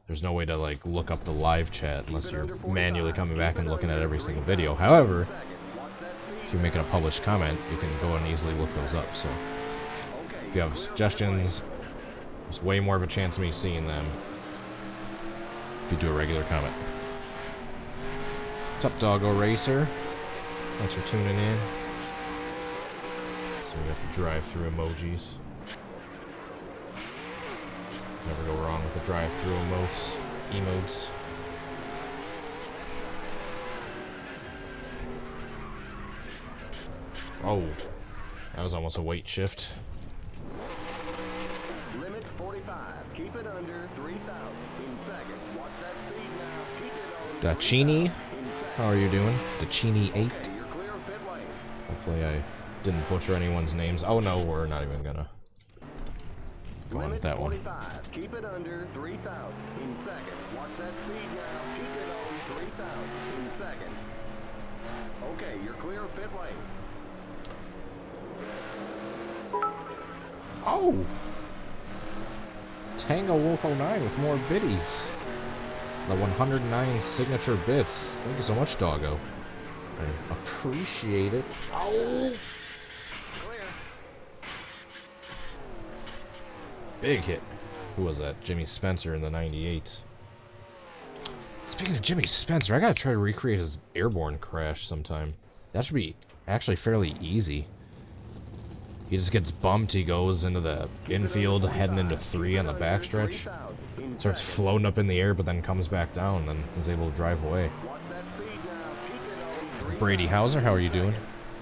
there's no way to like look up the live chat unless you're manually coming back and looking at every single video. However, if you make it a published comment, you can go and easily look those up. So if you have suggestions, there's way more of a chance of me seeing them if you do a regular comment. What's up, Doggo Racer? Thanks for tuning in. So we got the drive-through emojis. Never go wrong with the drive-through emotes. Oh, that was almost a weight shift. Limit 45. Keep it under 3,000 in second. Watch that speed now. Keep it on Dachini, 3,000 in second. how are you doing? Dachini 8. Okay, you're clear of pit lane. Hopefully I didn't butcher anyone's names. Oh no, we're not even gonna go on with that one. 45. Keep it under 3,000 in second. Watch that speed now. Keep it on 3,000 in second. pit lane. Oh! Tango Wolf 09 with more biddies. The 109 signature bits. Thank you so much, doggo. I appreciate it. Oh! Clear. Big hit. Who was that? Jimmy Spencer in the 98. Speaking of Jimmy Spencer, I gotta try to recreate his airborne crash sometime. That should be actually fairly easy. He just gets bumped, he goes into the infield, heading into 3 on the backstretch. Starts floating up in the air, but then comes back down, and is able to drive away. Brady Hauser, how are you doing?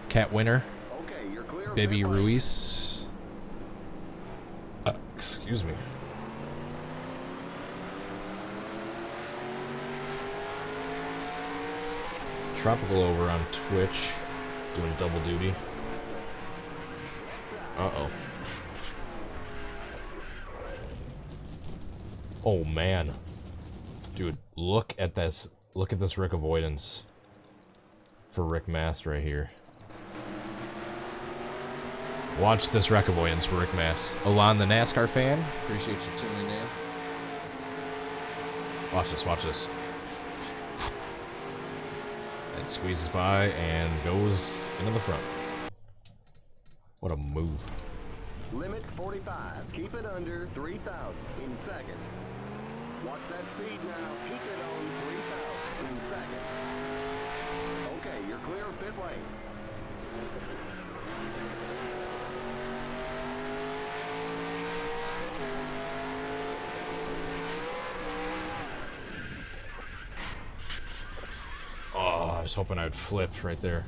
Cat Winner. Bibby Ruiz. Excuse me. Tropical over on Twitch, doing double duty. Uh-oh. Oh, man. Dude, look at this. Look at this Rick avoidance for Rick Mast right here. Watch this Rick avoidance for Rick Mast. Alon, the NASCAR fan, appreciate you tuning in. Watch this, watch this. And squeezes by and goes into the front. What a move. Limit 45. Keep it under 3,000 in second. Watch that speed now. Keep it on 3,000 in second. Okay, you're clear of pit lane. Oh, I was hoping I'd flip right there.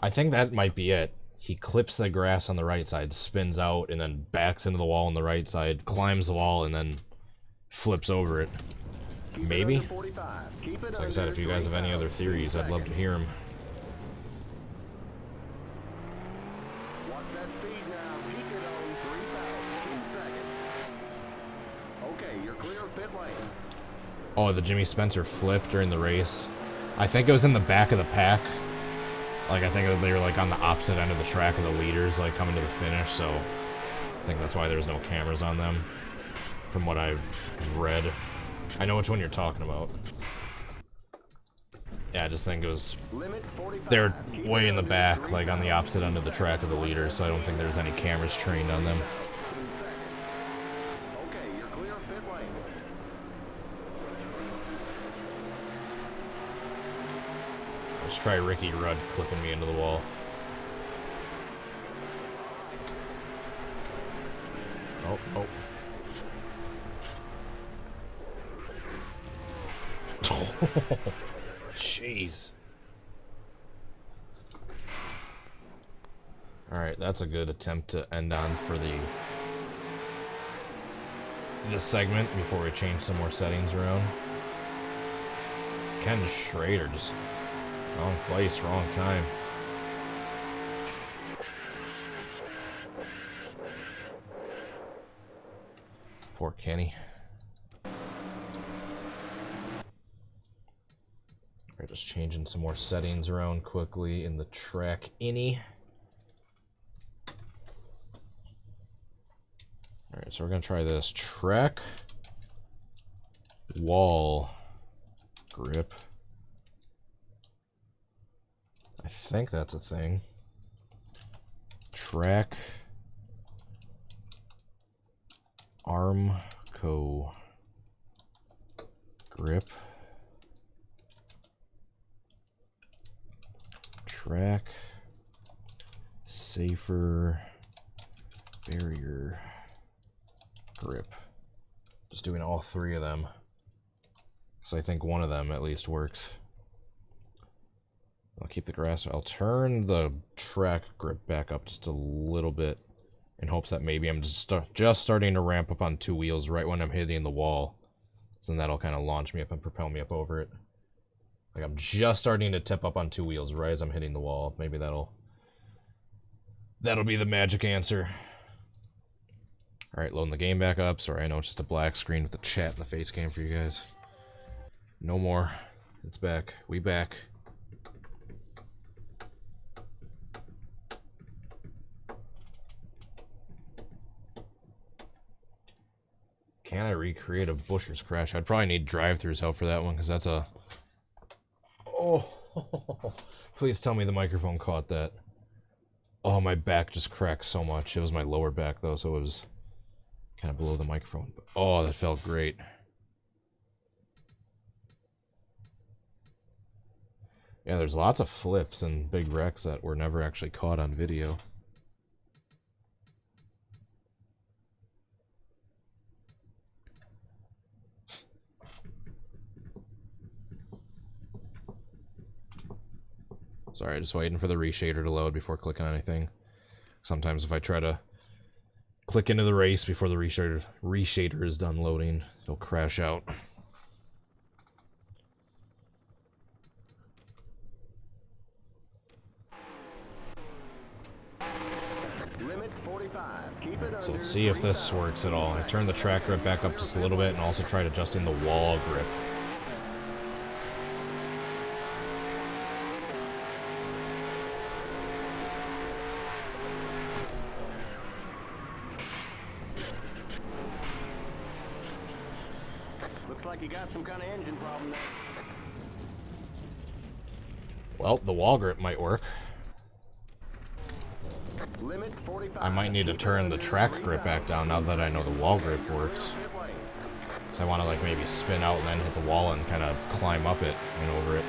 I think that might be it. He clips the grass on the right side, spins out, and then backs into the wall on the right side, climbs the wall, and then flips over it. Maybe? So like I said, if you guys have any other theories, I'd love to hear them. Watch that speed now. Keep it on 3,000 in second. Okay, you're clear of pit lane. Oh, the Jimmy Spencer flip during the race. I think it was in the back of the pack. Like, I think they were, like, on the opposite end of the track of the leaders, like, coming to the finish, so I think that's why there's no cameras on them, from what I've read. I know which one you're talking about. Yeah, I just think it was... They're way in the back, like, on the opposite end of the track of the leaders, so I don't think there's any cameras trained on them. Okay, you're clear of pit lane. Let's try Ricky Rudd clipping me into the wall. Oh, oh. Jeez. Alright, that's a good attempt to end on for this segment before we change some more settings around. Ken Schrader just wrong place, wrong time. Poor Kenny. We're just changing some more settings around quickly in the track innie. Alright, so we're gonna try this track wall grip. I think that's a thing. Track Armco grip. Track safer barrier grip. Just doing all three of them. So I think one of them at least works. I'll keep the grass. I'll turn the track grip back up just a little bit in hopes that maybe I'm just starting to ramp up on two wheels right when I'm hitting the wall. So then that'll kind of launch me up and propel me up over it. Like I'm just starting to tip up on two wheels right as I'm hitting the wall. Maybe that'll be the magic answer. Alright, loading the game back up. Sorry, I know it's just a black screen with the chat and the face cam for you guys. No more. It's back. We back. Can I recreate a busher's crash? I'd probably need drive-through's help for that one, because that's a... Oh! Please tell me the microphone caught that. Oh, my back just cracked so much. It was my lower back, though, so it was kind of below the microphone. Oh, that felt great. Yeah, there's lots of flips and big wrecks that were never actually caught on video. Sorry, just waiting for the reshader to load before clicking on anything. Sometimes if I try to click into the race before the reshader is done loading, it'll crash out. Limit 45. Keep it So let's under see if this works at all. I turn the track grip back up just a little bit and also tried adjusting the wall grip. Looks like you got some kind of engine problem there. Well, the wall grip might work. Limit 45. I might need to turn the track grip back down now that I know the wall grip works. So I want to like maybe spin out and then hit the wall and kind of climb up it and over it.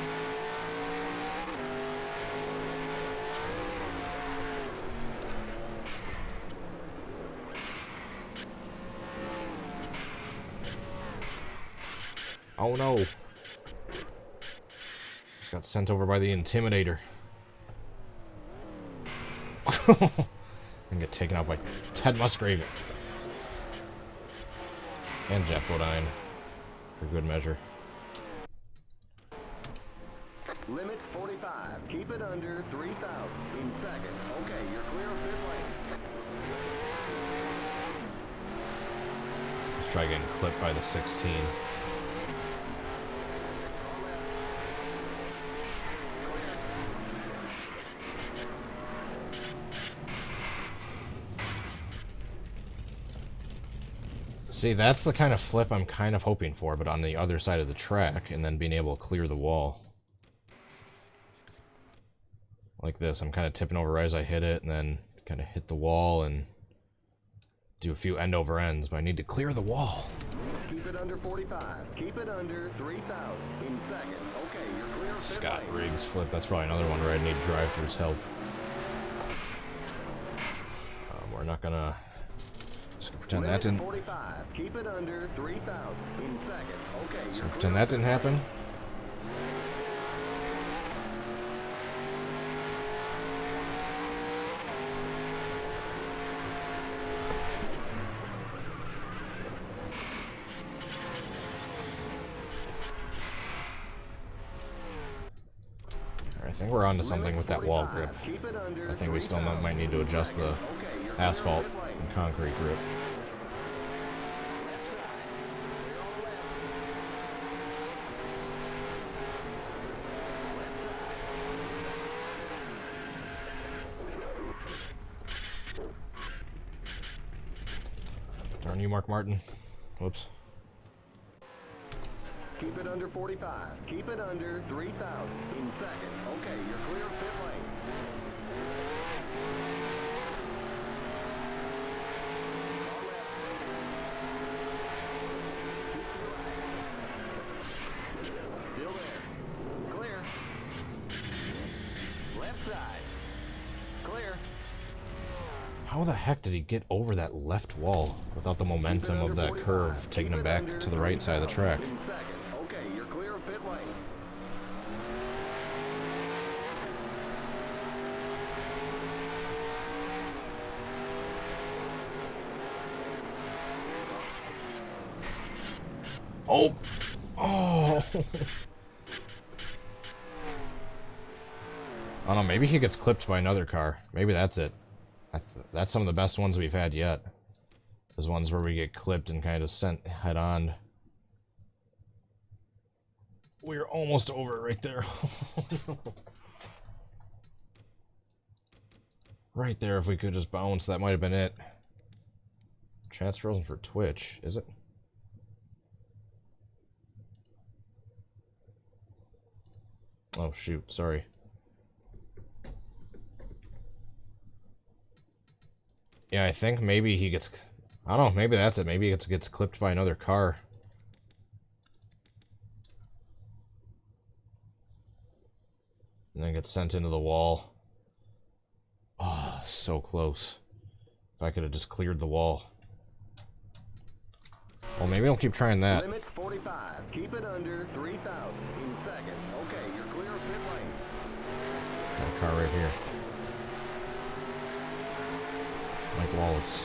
Oh no. Just got sent over by the Intimidator. And get taken out by Ted Musgrave. And Jeff Bodine. For good measure. Limit 45. Keep it under 3,000 in second. Okay, you're clear of pit lane. Let's try getting clipped by the 16. See, that's the kind of flip I'm kind of hoping for, but on the other side of the track, and then being able to clear the wall. Like this, I'm kind of tipping over right as I hit it, and then kind of hit the wall and do a few end over ends, but I need to clear the wall. Keep it under 45. Keep it under 3,000 in second. Okay, you're clear of pit Scott lane. Riggs flip, that's probably another one where I need drive-through's help. We're not gonna... Just gonna pretend that didn't... 45. Keep it under 3,000 in second. Okay, Just you're gonna pretend that didn't happen. I think we're onto something with that wall grip. I think we still might need to adjust the asphalt and concrete grip. Darn you, Mark Martin. Whoops. Keep it under 45. Keep it under 3,000 in second. Okay, you're clear of pit lane. Still there. Clear. Left side. Clear. How the heck did he get over that left wall without the momentum of that curve taking him back to the right side of the track? In second. Okay, you're clear of pit lane. Oh! Oh! I don't know, maybe he gets clipped by another car. Maybe that's it. That's some of the best ones we've had yet. Those ones where we get clipped and kind of sent head on. We're almost over it right there. Right there, if we could just bounce, that might have been it. Chat's frozen for Twitch, is it? Oh shoot, sorry. Yeah, I think maybe he gets... I don't know, maybe that's it. Maybe it gets clipped by another car. And then gets sent into the wall. Oh, so close. If I could have just cleared the wall. Well, maybe I'll keep trying that. Limit 45. Keep it under 3,000 in seconds. Okay, you're clear of pit lane. Got a car right here. Mike Wallace.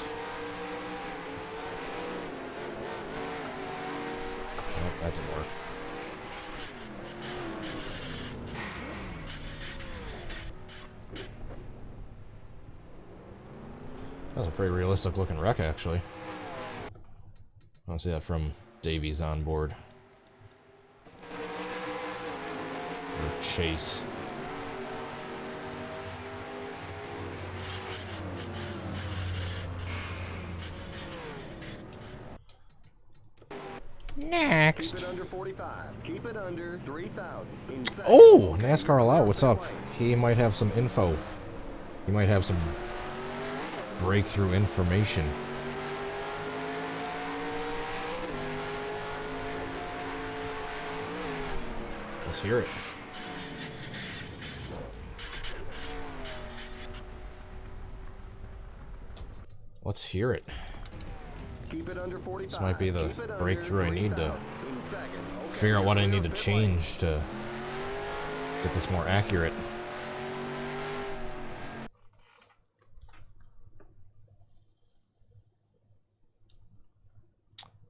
Oh, that didn't work. That's a pretty realistic looking wreck, actually. I don't see that from Davies on board. Or Chase. Next. Keep it under 45. Keep it under 3,000 in seconds. Oh, NASCAR Allow, what's up? He might have some info. He might have some breakthrough information. Let's hear it. Let's hear it. Keep it under 45. This might be the breakthrough I need to Okay, figure out what I need to change to get this more accurate.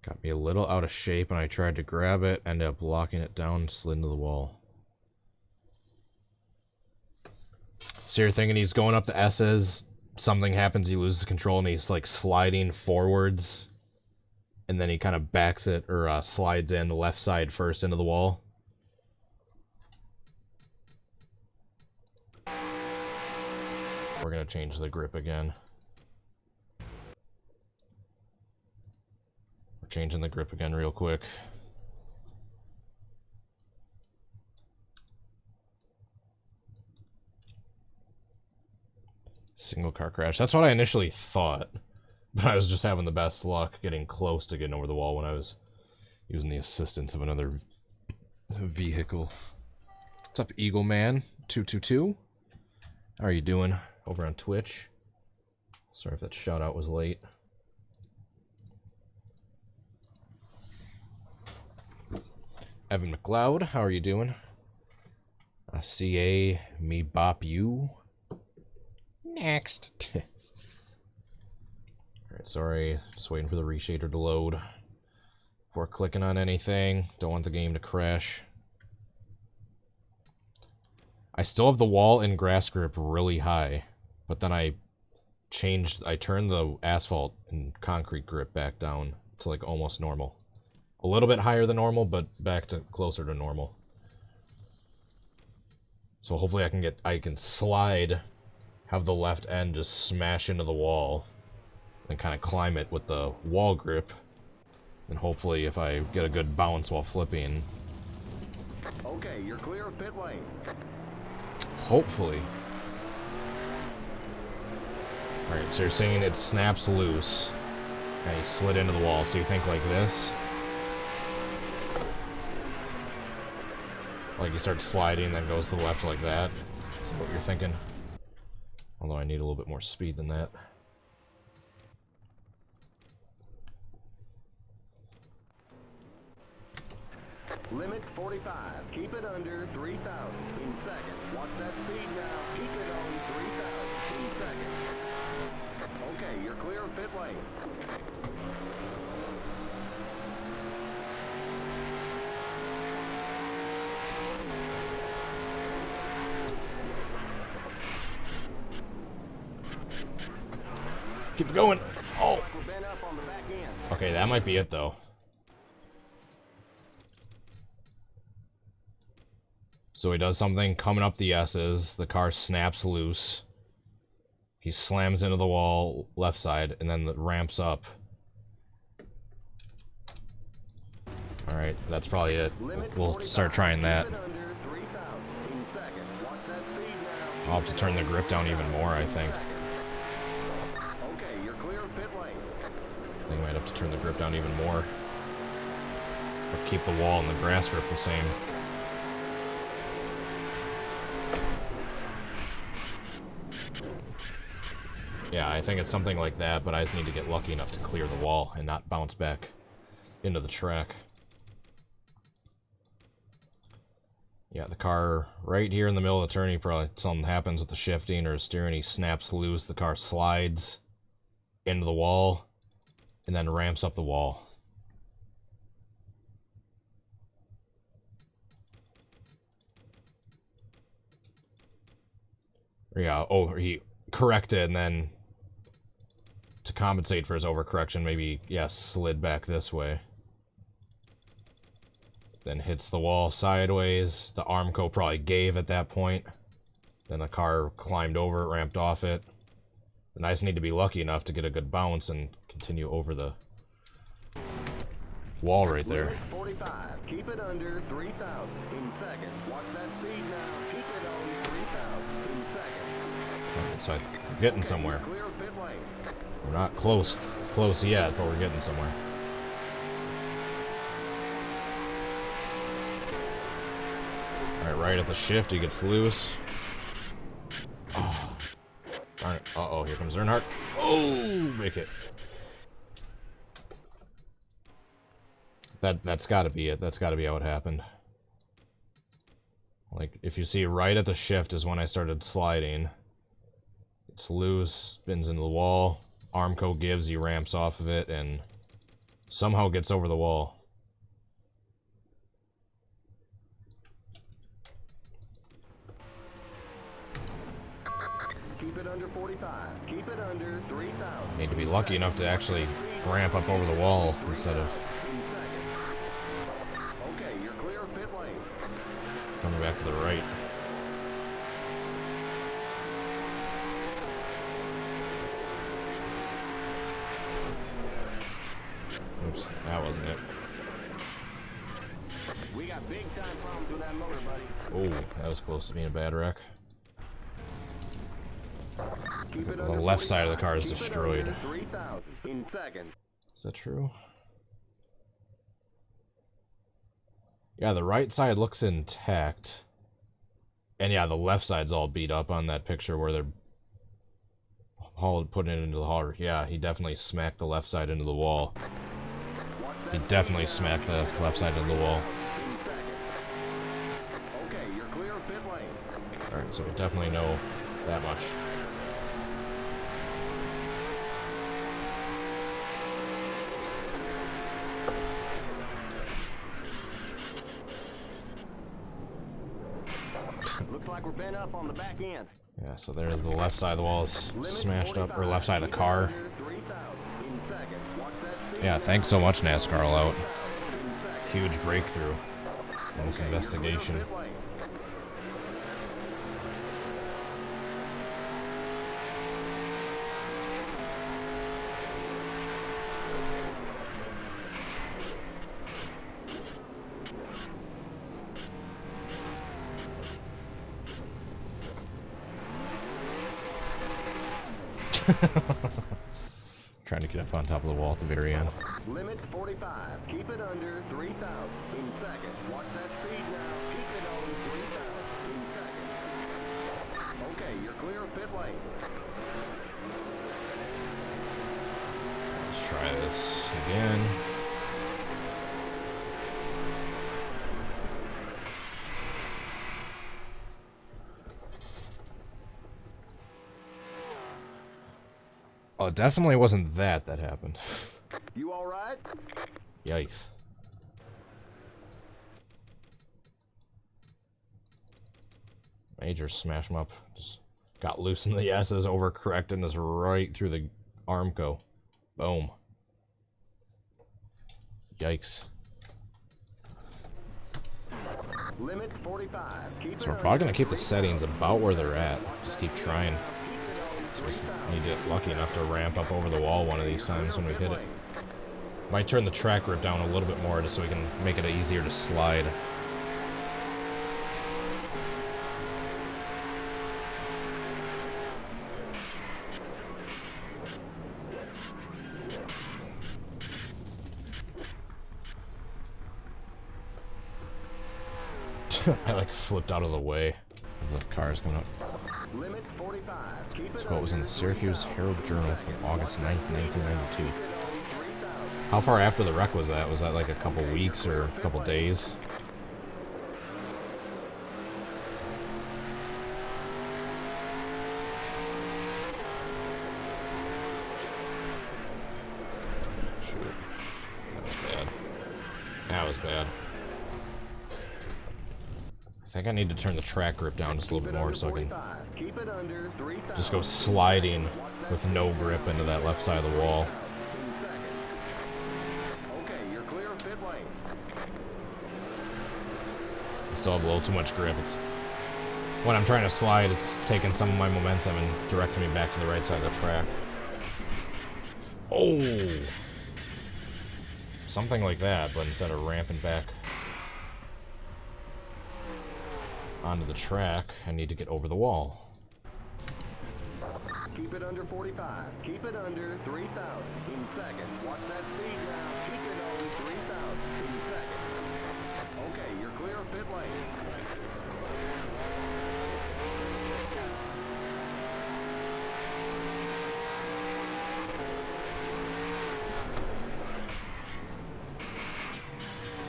Got me a little out of shape and I tried to grab it, ended up locking it down and slid into the wall. So you're thinking he's going up the S's, something happens, he loses control and he's like sliding forwards and then he kind of backs it or slides in the left side first into the wall. We're gonna change the grip again. We're changing the grip again real quick. Single car crash. That's what I initially thought. But I was just having the best luck getting close to getting over the wall when I was using the assistance of another vehicle. What's up, Eagle Man 222? How are you doing over on Twitch? Sorry if that shout out was late. Evan McLeod, how are you doing? CA me bop you. Next. Alright, sorry. Just waiting for the reshader to load before clicking on anything. Don't want the game to crash. I still have the wall and grass grip really high, but then I turned the asphalt and concrete grip back down to like almost normal. A little bit higher than normal, but back to closer to normal. So hopefully I can slide, have the left end just smash into the wall, and kind of climb it with the wall grip. And hopefully if I get a good bounce while flipping. Okay, you're clear of pit lane. Hopefully. Alright, so you're saying it snaps loose. And you slid into the wall, so you think like this. Like you start sliding, then goes to the left like that. Is that what you're thinking? Although I need a little bit more speed than that. Limit 45. Keep it under 3,000 in seconds. Watch that speed now. Keep it on 3,000 in seconds. Okay, you're clear of pit lane. Keep going. Oh. We're bent up on the back end. Okay, that might be it though. So he does something coming up the S's, the car snaps loose. He slams into the wall left side and then ramps up. Alright, that's probably it. We'll start trying that. Keep it under 3,000 I'll have to turn the grip down even more, I think. Okay, you're clear of pit lane. I think I might have to turn the grip down even more. Or keep the wall and the grass grip the same. Yeah, I think it's something like that, but I just need to get lucky enough to clear the wall and not bounce back into the track. Yeah, the car right here in the middle of the turn, probably something happens with the shifting or steering, he snaps loose, the car slides into the wall, and then ramps up the wall. Yeah, oh, he corrected, and then to compensate for his overcorrection, maybe, yeah, slid back this way. Then hits the wall sideways. The Armco probably gave at that point. Then the car climbed over it, ramped off it. And I just need to be lucky enough to get a good bounce and continue over the wall right there. 45. Keep it under 3,000 in seconds. Watch that speed now. Keep it on 3,000 in seconds. So I'm getting somewhere. Clear of pit lane. We're not close yet, but we're getting somewhere. Alright, right at the shift, he gets loose. Oh. Darn it. Uh-oh, here comes Earnhardt. Oh, make it. That's gotta be it. That's gotta be how it happened. Like, if you see right at the shift is when I started sliding. It's loose, spins into the wall. Armco gives, he ramps off of it, and somehow gets over the wall. Keep it under 45. Keep it under 3,000. Need to be lucky enough to actually ramp up over the wall instead of Okay, you're clear of pit lane. coming back to the right. Oops, that wasn't it. We got big time problems with that motor, buddy. Oh, that was close to being a bad wreck. Keep it The under left side of the 45. car is Keep it destroyed. under 3,000 in seconds. Is that true? Yeah, the right side looks intact. And yeah, the left side's all beat up on that picture where they're putting it into the hauler. Yeah, he definitely smacked the left side into the wall. He definitely smacked the left side into the wall. Okay, you're clear of pit lane. Alright, so we definitely know that much. Looks like we're bent up on the back end. Yeah, so there's the left side of the wall is smashed up, or left side of the car. Yeah, thanks so much, Nascar all out. Huge breakthrough in this investigation. Trying to get up on top of the wall at the very end. Limit 45. Keep it under 3,000 in seconds. Watch that speed now. Keep it on 3,000 in seconds. Okay, you're clear of pit lane. Let's try this again. Oh, it definitely wasn't that happened. You all right? Yikes. Major smash 'em up. Just got loose in the S's, overcorrecting us right through the Armco. Boom. Yikes. Limit 45. Keep So we're probably going to keep the settings about where they're at. Just keep trying. So we just need to get lucky enough to ramp up over the wall one of these times when we hit it. Might turn the track grip down a little bit more just so we can make it easier to slide. I like flipped out of the way. The cars coming up. Limit 45. Keep This it quote was in under the Syracuse 3,000. Herald Journal from August 9th, 1992. Keep it on 3,000. How far after the wreck was that? Was that like a couple weeks or a couple days? Shoot. That was bad. That was bad. I think I need to turn the track grip down just a little bit more so I can Keep it under 3,000. just go sliding with no grip into that left side of the wall. Okay, you're clear of pit lane. I still have a little too much grip. It's when I'm trying to slide, it's taking some of my momentum and directing me back to the right side of the track. Oh! Something like that, but instead of ramping back onto the track, I need to get over the wall. Keep it under 45. Keep it under 3,000 in second. Watch that speed now. Keep it on 3,000 in second. Okay, you're clear of pit lane.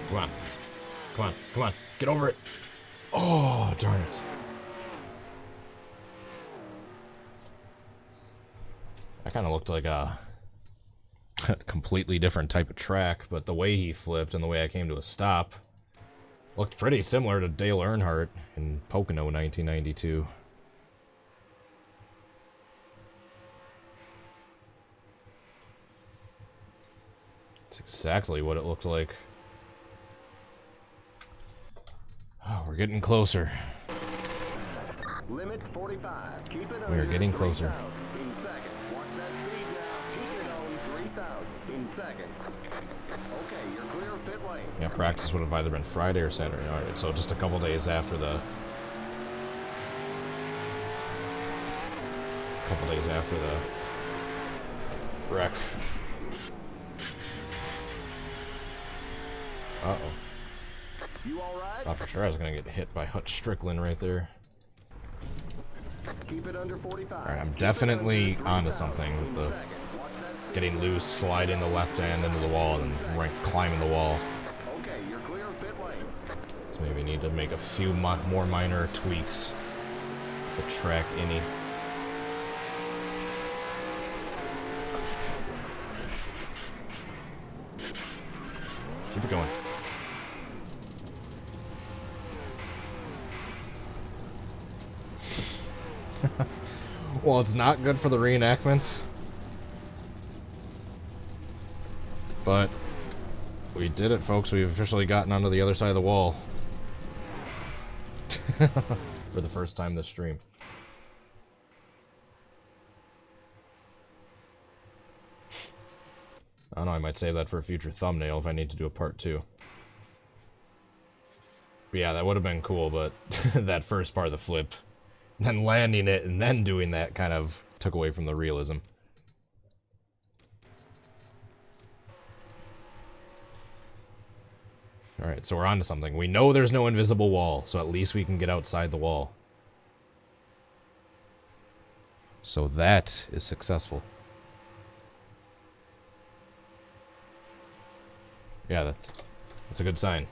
Come on. Come on. Come on. Get over it. Oh, darn it. That kind of looked like a completely different type of track, but the way he flipped and the way I came to a stop looked pretty similar to Dale Earnhardt in Pocono 1992. It's exactly what it looked like. Oh, we're getting closer. Limit 45. Keep it We are under getting 3,000 closer. in second. Watch that speed now. Keep it on 3,000 in second. Okay, you're clear of pit lane. Yeah, practice would have either been Friday or Saturday. Alright, so just a couple days after the... wreck. Uh-oh. You all right? Thought for sure I was going to get hit by Hutch Strickland right there. Keep it under 45. Alright, I'm Keep it definitely under onto 3,000 something with in the second. Watch that speed. getting loose, sliding the left end into the wall, and then right climbing the wall. Okay, you're clear of pit lane. So maybe need to make a few more minor tweaks. The track innie. Keep it going. Well, it's not good for the reenactment, but we did it, folks. We've officially gotten onto the other side of the wall for the first time this stream. I don't know, I might save that for a future thumbnail if I need to do a part 2. But yeah, that would have been cool, but that first part of the flip, then landing it and then doing that kind of took away from the realism. Alright, so we're on to something. We know there's no invisible wall, so at least we can get outside the wall. So that is successful. Yeah, that's a good sign.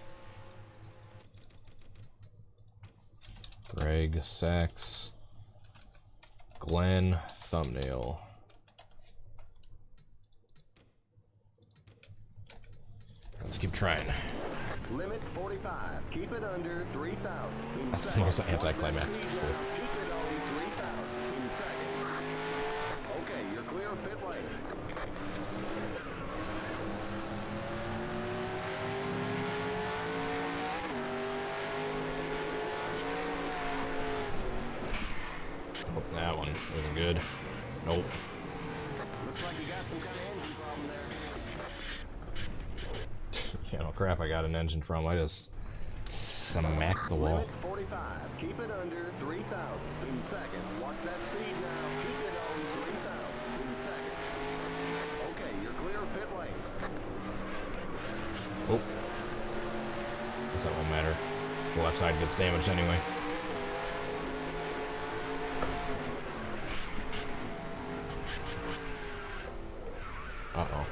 Greg Sachs, Glen thumbnail. Let's keep trying. Limit 45. Keep it under 3,000 in That's the second. most anticlimactic. Keep it on 3,000 in second. Okay, you're clear of pit lane. Oh, that one wasn't good. Nope. Looks like you got some kind of engine problem there. Yeah, no crap, I got an engine from. I just smacked the wall. Limit 45. Keep it under 3,000 in second. Watch that speed now. Keep it on 3,000 in second. Okay, you're clear of pit lane. Oh. Guess that won't matter. The left side gets damaged anyway. Uh-oh.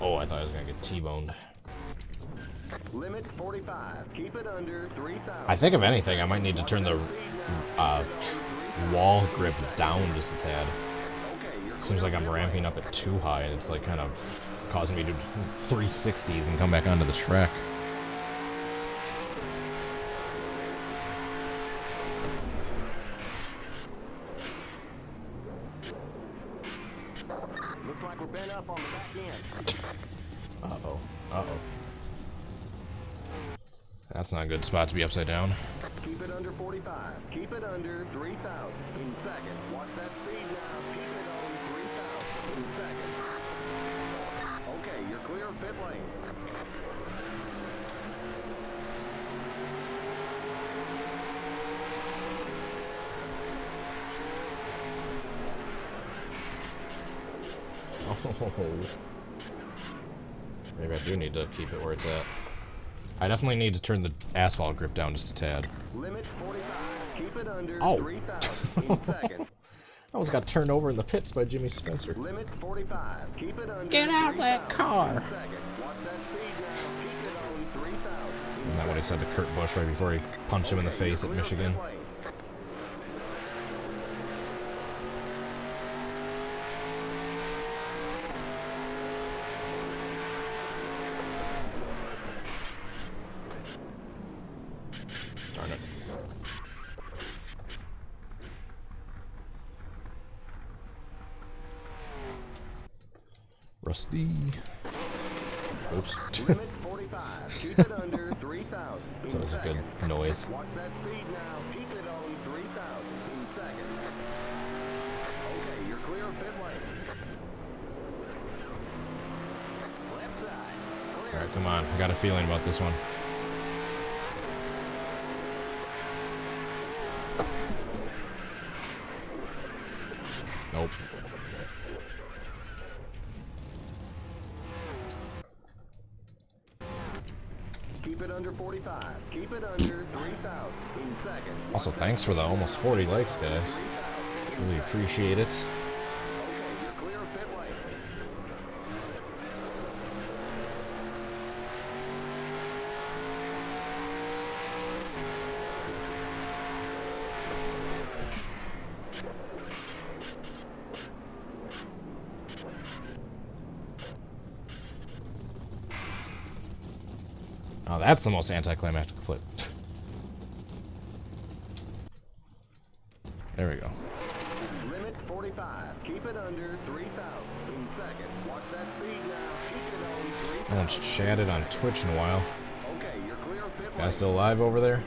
Oh, I thought I was gonna get T-boned. Limit 45. Keep it under 3,000. I think if anything, I might need to turn the wall grip down just a tad. Seems like I'm ramping up it too high, and it's like kind of causing me to do 360s and come back onto the track. Looks like we're bent up on the back end. Uh-oh. Uh-oh. That's not a good spot to be upside down. Keep it under 45. Keep it under 3,000 in second. Watch that speed now. Keep it on 3,000 in second. Okay, you're clear of pit lane. Oh. Maybe I do need to keep it where it's at. I definitely need to turn the asphalt grip down just a tad. Limit 45. Keep it under 3,000 in second. I almost got turned over in the pits by Jimmy Spencer. Limit 45. Keep it under Get out of that car! in second. Watch that speed now. Keep it on 3,000. Isn't that what he said to Kurt Busch right before he punched him in the face at Michigan? Darn it. Rusty. Oops. Limit 45. Keep it under 3,000 in So it was a good second. noise. Watch that speed now. Keep it on 3,000 in second. Okay, you're clear of pit lane. Left side. Clear. Alright, come on. I got a feeling about this one. Nope. Keep it under 45. Keep it under 3,000 in second. Also, thanks for the almost 40 likes, guys. Really appreciate it. Okay, you're clear of pit lane. Oh, that's the most anticlimactic flip. There we go. Limit 45. Keep it under 3,000 in second. Watch that speed now. Keep it on 3,000. No one's chatted on Twitch in a while. Okay, you're clear of pit lane. Guys still alive over there?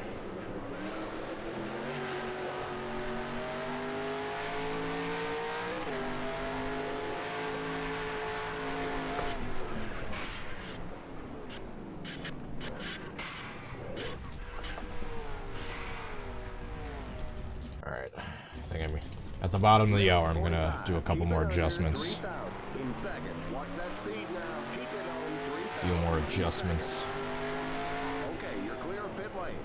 Alright. I think I'm at the bottom of the hour. I'm gonna do a couple more adjustments. In second. Watch that speed now. Keep it on 3,000. Few more adjustments. Okay, you're clear of pit lane.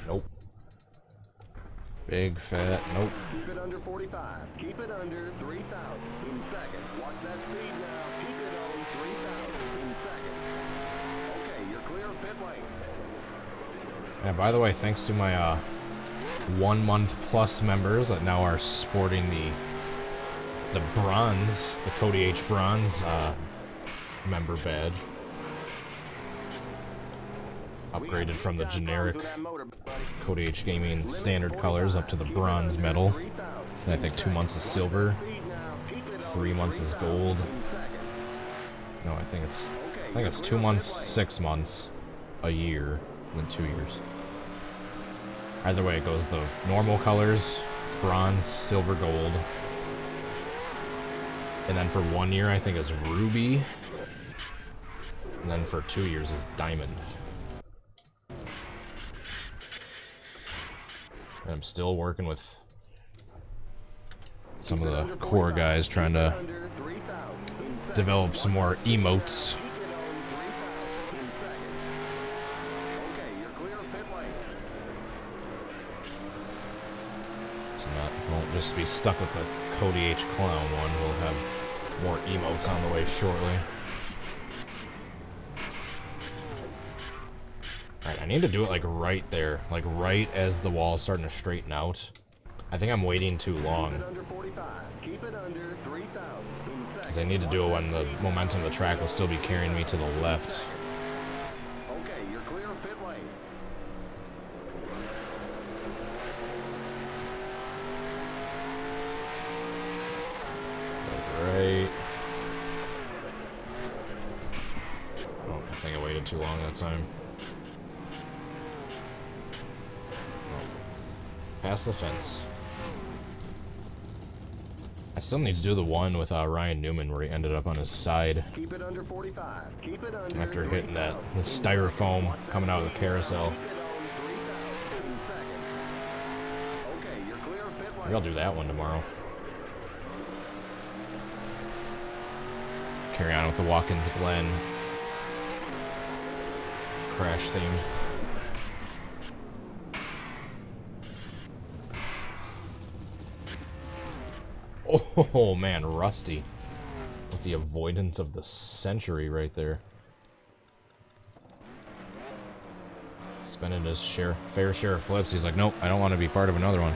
Nope. Big fat. Nope. Keep it under 45. Keep it under 3,000 in second. Watch that speed now. Keep it on 3,000 in second. Okay, you're clear of pit lane. Yeah, by the way, thanks to my 1 month plus members that now are sporting the bronze, the Cody H bronze member badge. Upgraded from the generic Cody H Gaming standard colors up to the bronze medal. And I think 2 months is silver, 3 months is gold. No, I think it's 2 months, 6 months, a year, and then 2 years. Either way, it goes the normal colors, bronze, silver, gold. And then for 1 year, I think is ruby. And then for 2 years is diamond. I'm still working with some of the core guys trying to develop some more emotes. So won't just be stuck with the Cody H. Clown one. We'll have more emotes on the way shortly. Alright, I need to do it like right there. Like right as the wall's starting to straighten out. I think I'm waiting too long. Because I need to do it when the momentum of the track will still be carrying me to the left. Okay, you're clear of pit lane. Right. Oh, I think I waited too long that time. Oh. Past the fence. I still need to do the one with Ryan Newman where he ended up on his side. Keep it under 45. Keep it under After hitting that the styrofoam coming out of the carousel. Okay, you're clear of pit lane. Maybe I'll do that one tomorrow. Carry on with the Watkins Glen crash theme. Oh man, Rusty with the avoidance of the century right there. Spending his fair share of flips. He's like, nope, I don't want to be part of another one.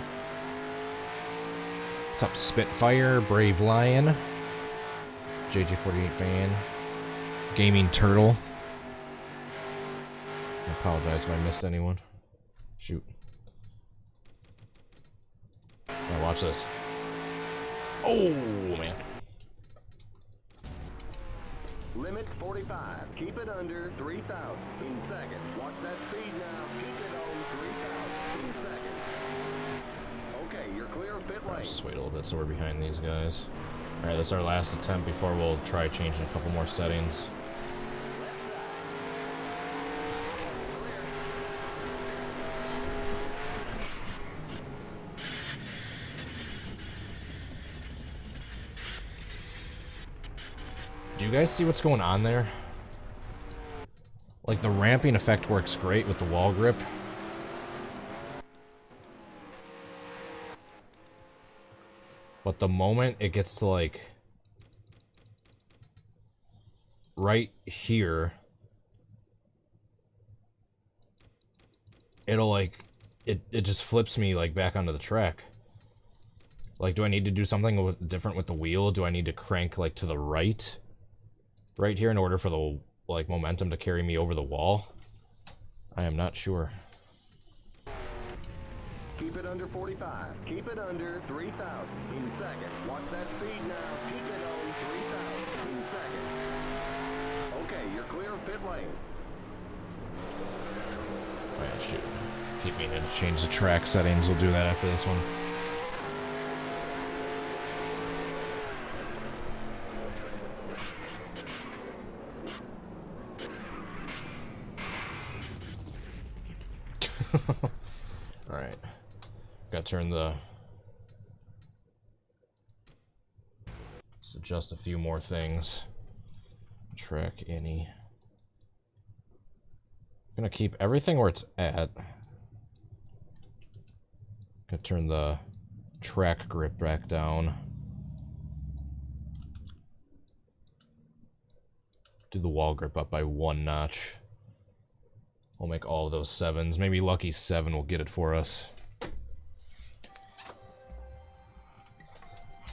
What's up, Spitfire, Brave Lion, JJ48 fan, Gaming Turtle. I apologize if I missed anyone. Shoot. Now watch this. Oh, man. Limit 45. Keep it under 3,000 in seconds. Watch that speed now. Keep it on 3,000 in seconds. Okay, you're clear of pit lane. Let's just wait a little bit so we're behind these guys. Alright, that's our last attempt before we'll try changing a couple more settings. Do you guys see what's going on there? Like, the ramping effect works great with the wall grip. But the moment it gets to, like, right here, it'll, like, it just flips me, like, back onto the track. Like, do I need to do something different with the wheel? Do I need to crank, like, to the right here in order for the, like, momentum to carry me over the wall? I am not sure. Keep it under 45. Keep it under 3,000 in seconds. Watch that speed now. Keep it on 3,000 in seconds. Okay, you're clear of pit lane. Oh, yeah, shoot. Keep meaning to change the track settings. We'll do that after this one. Alright. Gotta turn the... Let's adjust a few more things. Track any. Gonna keep everything where it's at. Gonna turn the track grip back down. Do the wall grip up by 1 notch. We'll make all of those 7s. Maybe lucky 7 will get it for us.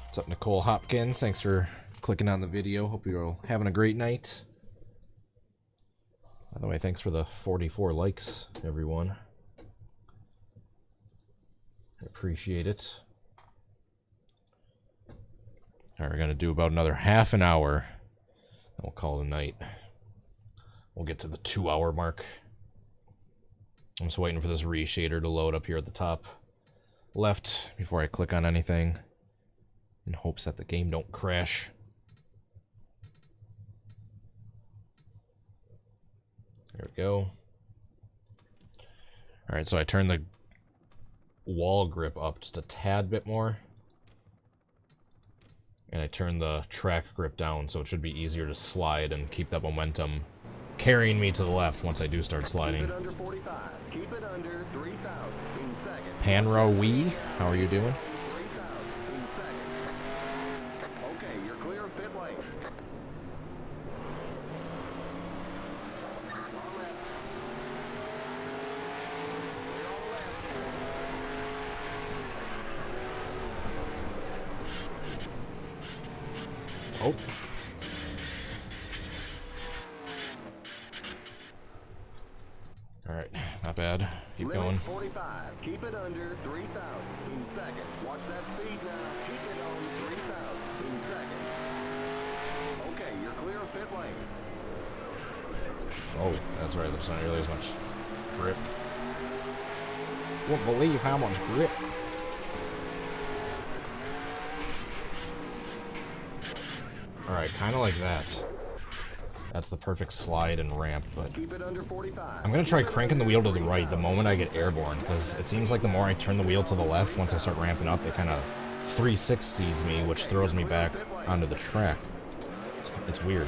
What's up, Nicole Hopkins? Thanks for clicking on the video. Hope you're all having a great night. By the way, thanks for the 44 likes, everyone. I appreciate it. Alright, we're going to do about another half an hour. Then we'll call it a night. We'll get to the 2-hour mark. I'm just waiting for this reshader to load up here at the top left before I click on anything, in hopes that the game don't crash. There we go. Alright, so I turned the wall grip up just a tad bit more. And I turn the track grip down, so it should be easier to slide and keep that momentum carrying me to the left once I do start sliding. Keep it under 45. Keep it under 3,000 in seconds. Panro Wee, how are you doing? 3,000 in seconds. Okay, you're clear of pit lane. All left. Clear all left. Oh. Alright, not bad. Keep Limit going. 45. Keep it under 3,000 in seconds. Watch that speed now. Keep it on 3,000 in seconds. Okay, you're clear of pit lane. Oh, that's right, there's not nearly as much grip. Won't believe how much grip. Alright, kind of like that. That's the perfect slide and ramp, but Keep it under 45. I'm going to try cranking the wheel to the right the moment I get airborne, because it seems like the more I turn the wheel to the left, once I start ramping up, it kind of 360s me, which throws me back onto the track. It's weird.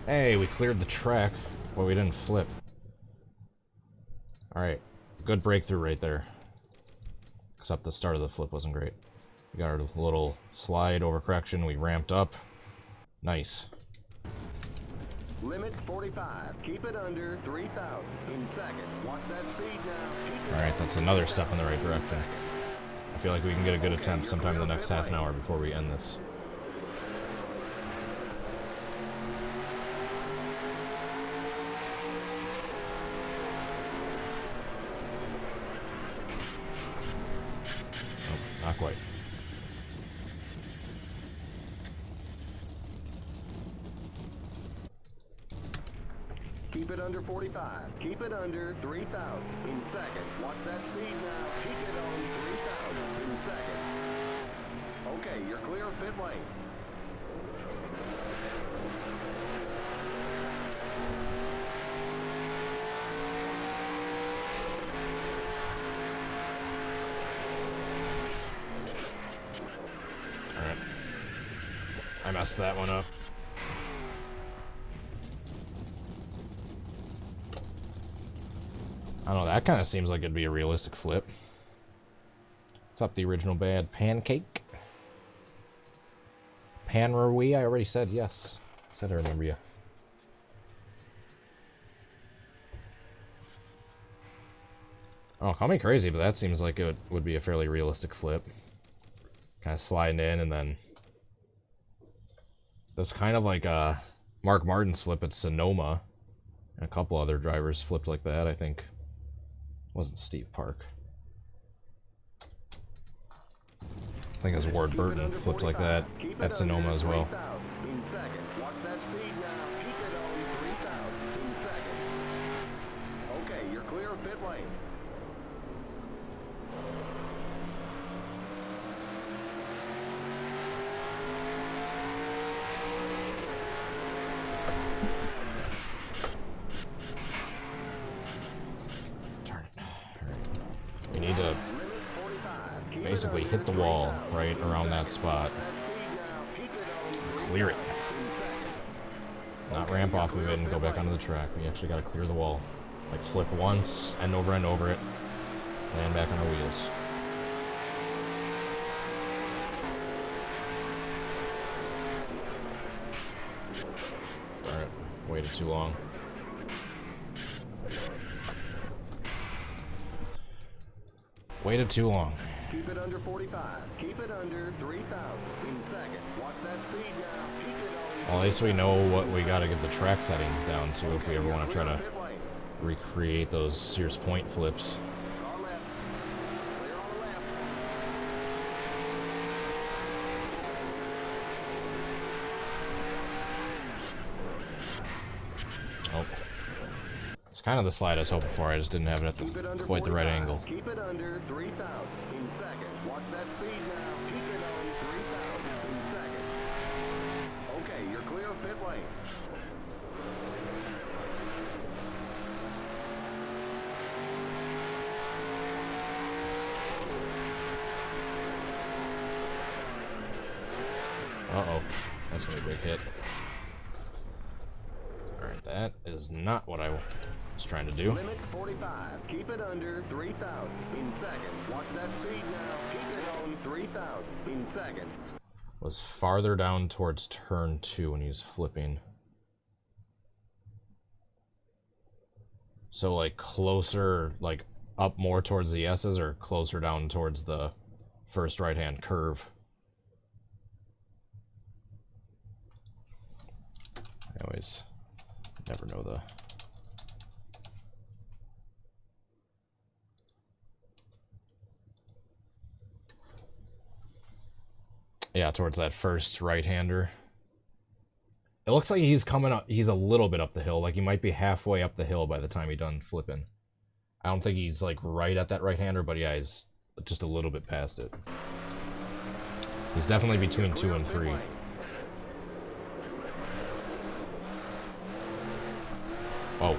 Hey, we cleared the track, but we didn't flip. Alright, good breakthrough right there. Except the start of the flip wasn't great. We got our little slide over correction, we ramped up. Nice. Limit 45. Keep it under 3,000 in seconds. Watch that speed now. Alright, that's another step in the right direction. I feel like we can get a good attempt sometime in the next half an hour before we end this. Not quite. Keep it under 45. Keep it under 3,000 in seconds. Watch that speed now. Keep it on 3,000 in seconds. Okay, you're clear of pit lane. Alright. I messed that one up. I don't know, that kind of seems like it'd be a realistic flip. What's up, the original bad pancake? Panrui, I already said yes. Said I remember you. Oh, call me crazy, but that seems like it would be a fairly realistic flip. Kind of sliding in, and then... That's kind of like Mark Martin's flip at Sonoma. And a couple other drivers flipped like that, I think. It wasn't Steve Park. I think it was Ward Burton flipped like that at Sonoma as well. Okay, you're clear of pit lane. We need to basically hit the wall right around that spot. Clear it. Not ramp off of it and go back onto the track. We actually got to clear the wall. Like flip once, end over it, land back on our wheels. Alright, waited too long. Waited too long. Keep it under 45. Keep it under 3,000 in seconds. Watch that speed now. Keep it on. Well, at least we know what we gotta get the track settings down to if we ever want to try to recreate those Sears Point flips. Car left. Clear on the left. Oh. It's kind of the slide I was hoping for, I just didn't have it at quite the right angle. Keep it under 3,000 in seconds. Watch that speed now. Keep it on 3,000. Uh-oh. That's gonna be a big hit. Alright, that is not what I was trying to do. Limit 45. Keep it under 3,000 in seconds. Watch that speed now. Keep it on 3,000 in seconds. Was farther down towards turn 2 when he was flipping. So like closer, like up more towards the S's or closer down towards the first right-hand curve. I always never know the... Yeah, towards that first right-hander. It looks like he's coming up, he's a little bit up the hill, like he might be halfway up the hill by the time he's done flipping. I don't think he's like right at that right-hander, but yeah, he's just a little bit past it. He's definitely between 2 and 3. Oh.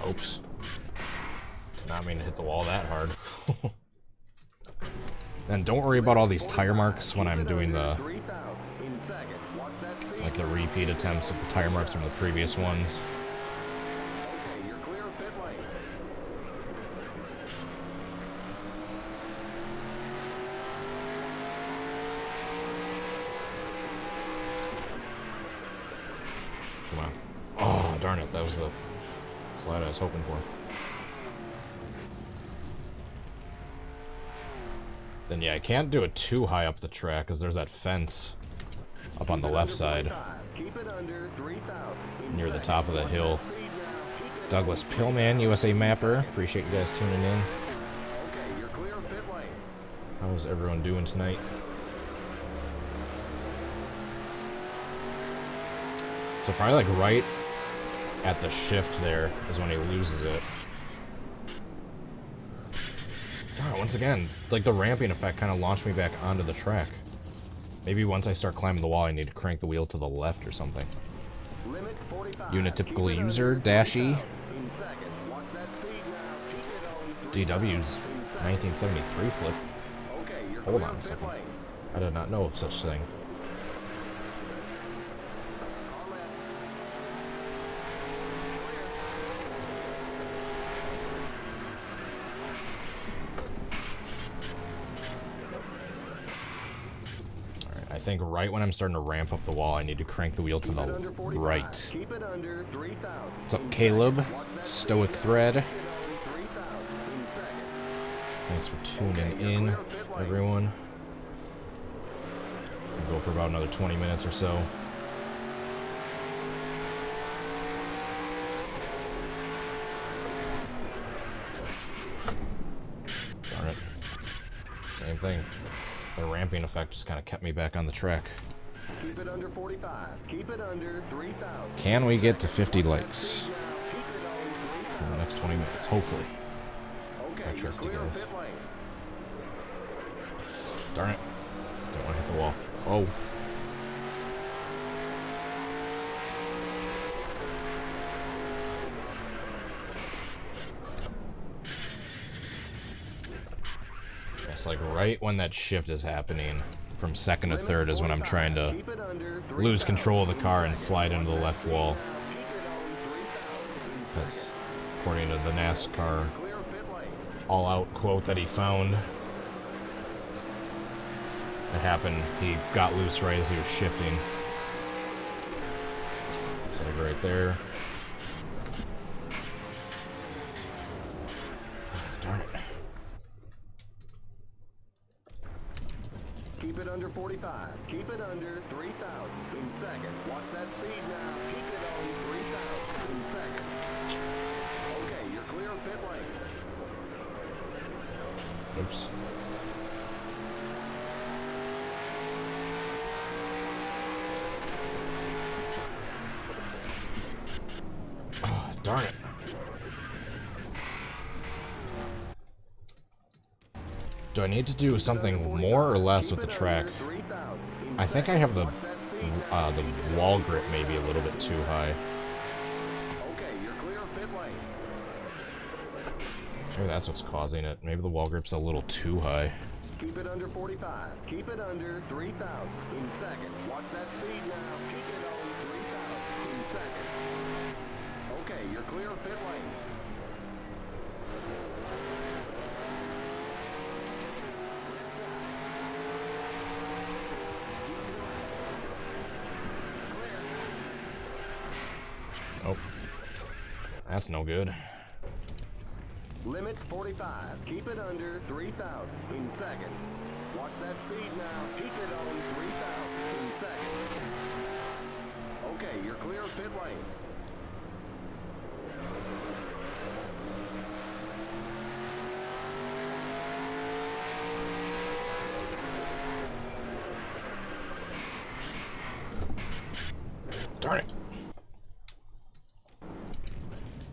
Oops. Did not mean to hit the wall that hard. And don't worry about all these tire marks when I'm doing the like the repeat attempts of the tire marks from the previous ones. Okay, you're clear of pit lane. Come on. Oh, darn it. That was the slide I was hoping for. Then yeah, I can't do it too high up the track because there's that fence up on the left side near the top of the hill. Douglas Pillman, USA Mapper. Appreciate you guys tuning in. How's everyone doing tonight? So probably like right at the shift there is when he loses it. Oh, once again, like the ramping effect kind of launched me back onto the track. Maybe once I start climbing the wall, I need to crank the wheel to the left or something. Unit typical user, Dashy. DW's 1973 flip. Hold on a second. I did not know of such thing. I think right when I'm starting to ramp up the wall, I need to crank the wheel to the right. What's up, Caleb? Stoic Thread. Thanks for tuning in, everyone. We'll go for about another 20 minutes or so. Darn it. Same thing. The ramping effect just kind of kept me back on the track. Keep it under 45. Keep it under 3,000. Can we get to 50 likes in the next 20 minutes? Hopefully. Okay, I trust you clear guys. pit lane. Darn it. Don't want to hit the wall. Oh. It's like right when that shift is happening from second to third is when I'm trying to lose control of the car and slide into the left wall. Because according to the Nascar all-out quote that he found, it happened, he got loose right as he was shifting. So like right there. Darn it. Keep it under 45. Keep it under 3,000 in seconds. Watch that speed now. Keep it on 3,000 in seconds. Okay, you're clear of pit lane. Oops. Oh, darn it. Do I need to do something more or less with the track? I think I have the wall grip maybe a little bit too high. Okay, you're clear of pit lane. Maybe that's what's causing it. Maybe the wall grip's a little too high. Keep it under 45. Keep it under 3,000 in seconds. Watch that speed now. Keep it on 3,000 in seconds. Okay, you're clear of pit lane. Oh. That's no good. Limit 45. Keep it under 3,000 in seconds. Watch that speed now. Keep it on 3,000 in seconds. Okay, you're clear of pit lane. Darn it.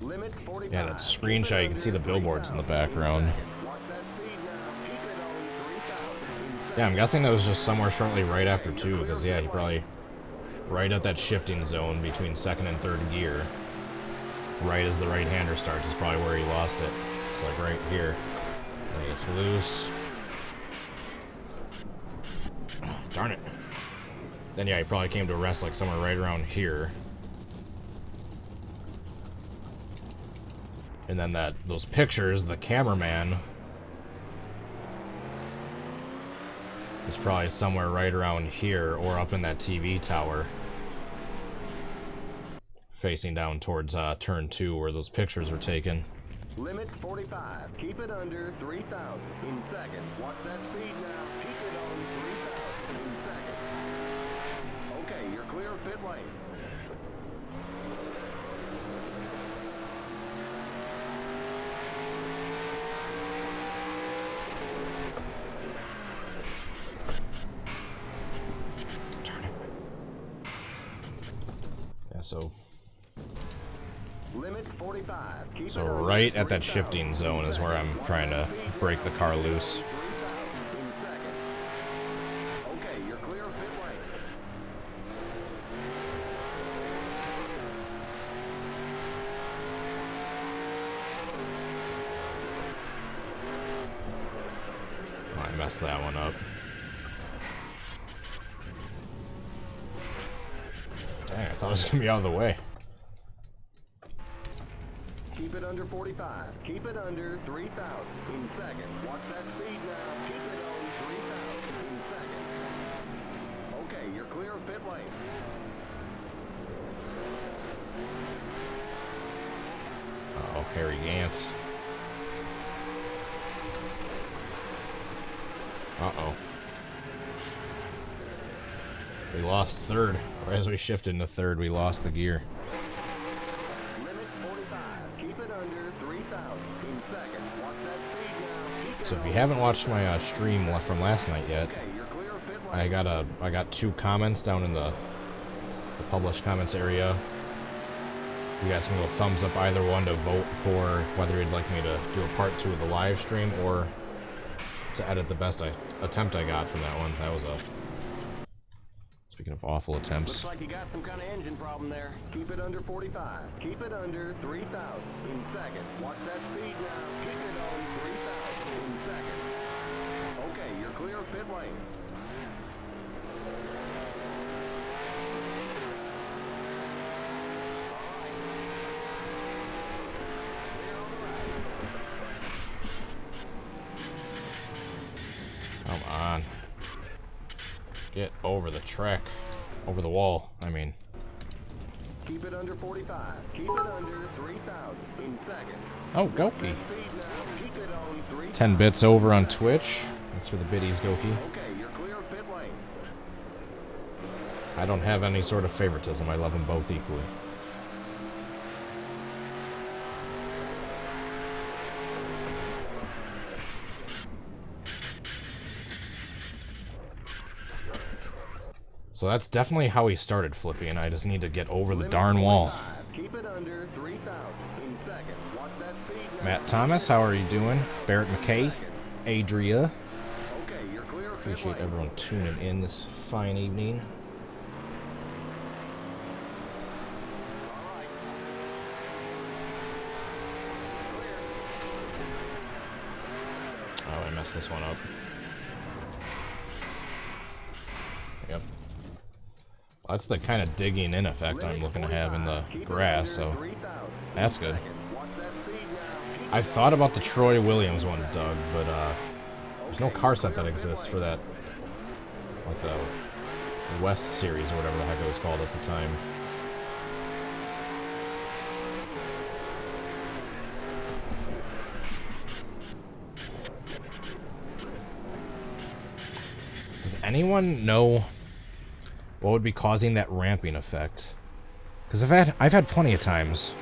Limit 45. Yeah, that screenshot, you can see the billboards in the background. Watch that speed now. Keep it on 3,000 in Yeah, I'm guessing that was just somewhere shortly right after 2, because yeah, he probably right at that shifting zone between second and third gear, right as the right-hander starts, is probably where he lost it. It's like right here. Then he gets loose. Oh, darn it. Then yeah, he probably came to rest like somewhere right around here. And then those pictures, the cameraman is probably somewhere right around here or up in that TV tower, facing down towards turn 2 where those pictures were taken. Limit 45. Keep it under 3,000 in seconds. Watch that speed now. Keep it on 3,000 in seconds. Okay, you're clear of pit lane. So Limit 45. Keep So it under right at that 3,000 shifting zone is where I'm trying to break the car loose. 3,000 in seconds. Okay, you're clear of pit lane. Oh, I messed that one up. Dang, I thought it was gonna be out of the way. Keep it under 45. Keep it under 3,000 in seconds. Watch that speed now. Keep it on 3,000 in seconds. Okay, you're clear of pit lane. Uh-oh, Harry Gantz. Uh-oh. We lost third. Right as we shifted into third, we lost the gear. Limit 45. Keep it under 3,000 in seconds. Watch that speed now. Keep it So if you on haven't watched my stream from last night yet, Okay, you're clear of pit lane. I got 2 comments down in the published comments area. You guys can go thumbs up either one to vote for whether you'd like me to do a part 2 of the live stream or to edit the best attempt I got from that one. That was a... Speaking of awful attempts. Looks like you got some kind of engine problem there. Keep it under 45. Keep it under 3,000 in seconds. Watch that speed now. Keep it on 3,000 in seconds. Okay, you're clear of pit lane. Come on. Get over the track. Over the wall, I mean. Keep it under 45. Keep it under 3,000 in seconds. Oh, That Goki. speed now. Keep it on 3,000. 10 bits over on Twitch. Thanks for the biddies, Goki. Okay, you're clear of pit lane. I don't have any sort of favoritism. I love them both equally. So that's definitely how he started flipping. I just need to get over the Limit darn wall. 45. Keep it under 3,000 in seconds. Watch that speed now. Matt Thomas, how are you doing? Barrett McKay, Adria. Okay, you're clear of pit Appreciate lane. everyone tuning in this fine evening. All right. I messed this one up. Yep. Well, that's the kind of digging in effect I'm looking to have in the grass, so that's good. I've thought about the Troy Williams one, Doug, but there's no car set that exists for that, like the West Series or whatever the heck it was called at the time. Does anyone know what would be causing that ramping effect? Because I've had plenty of times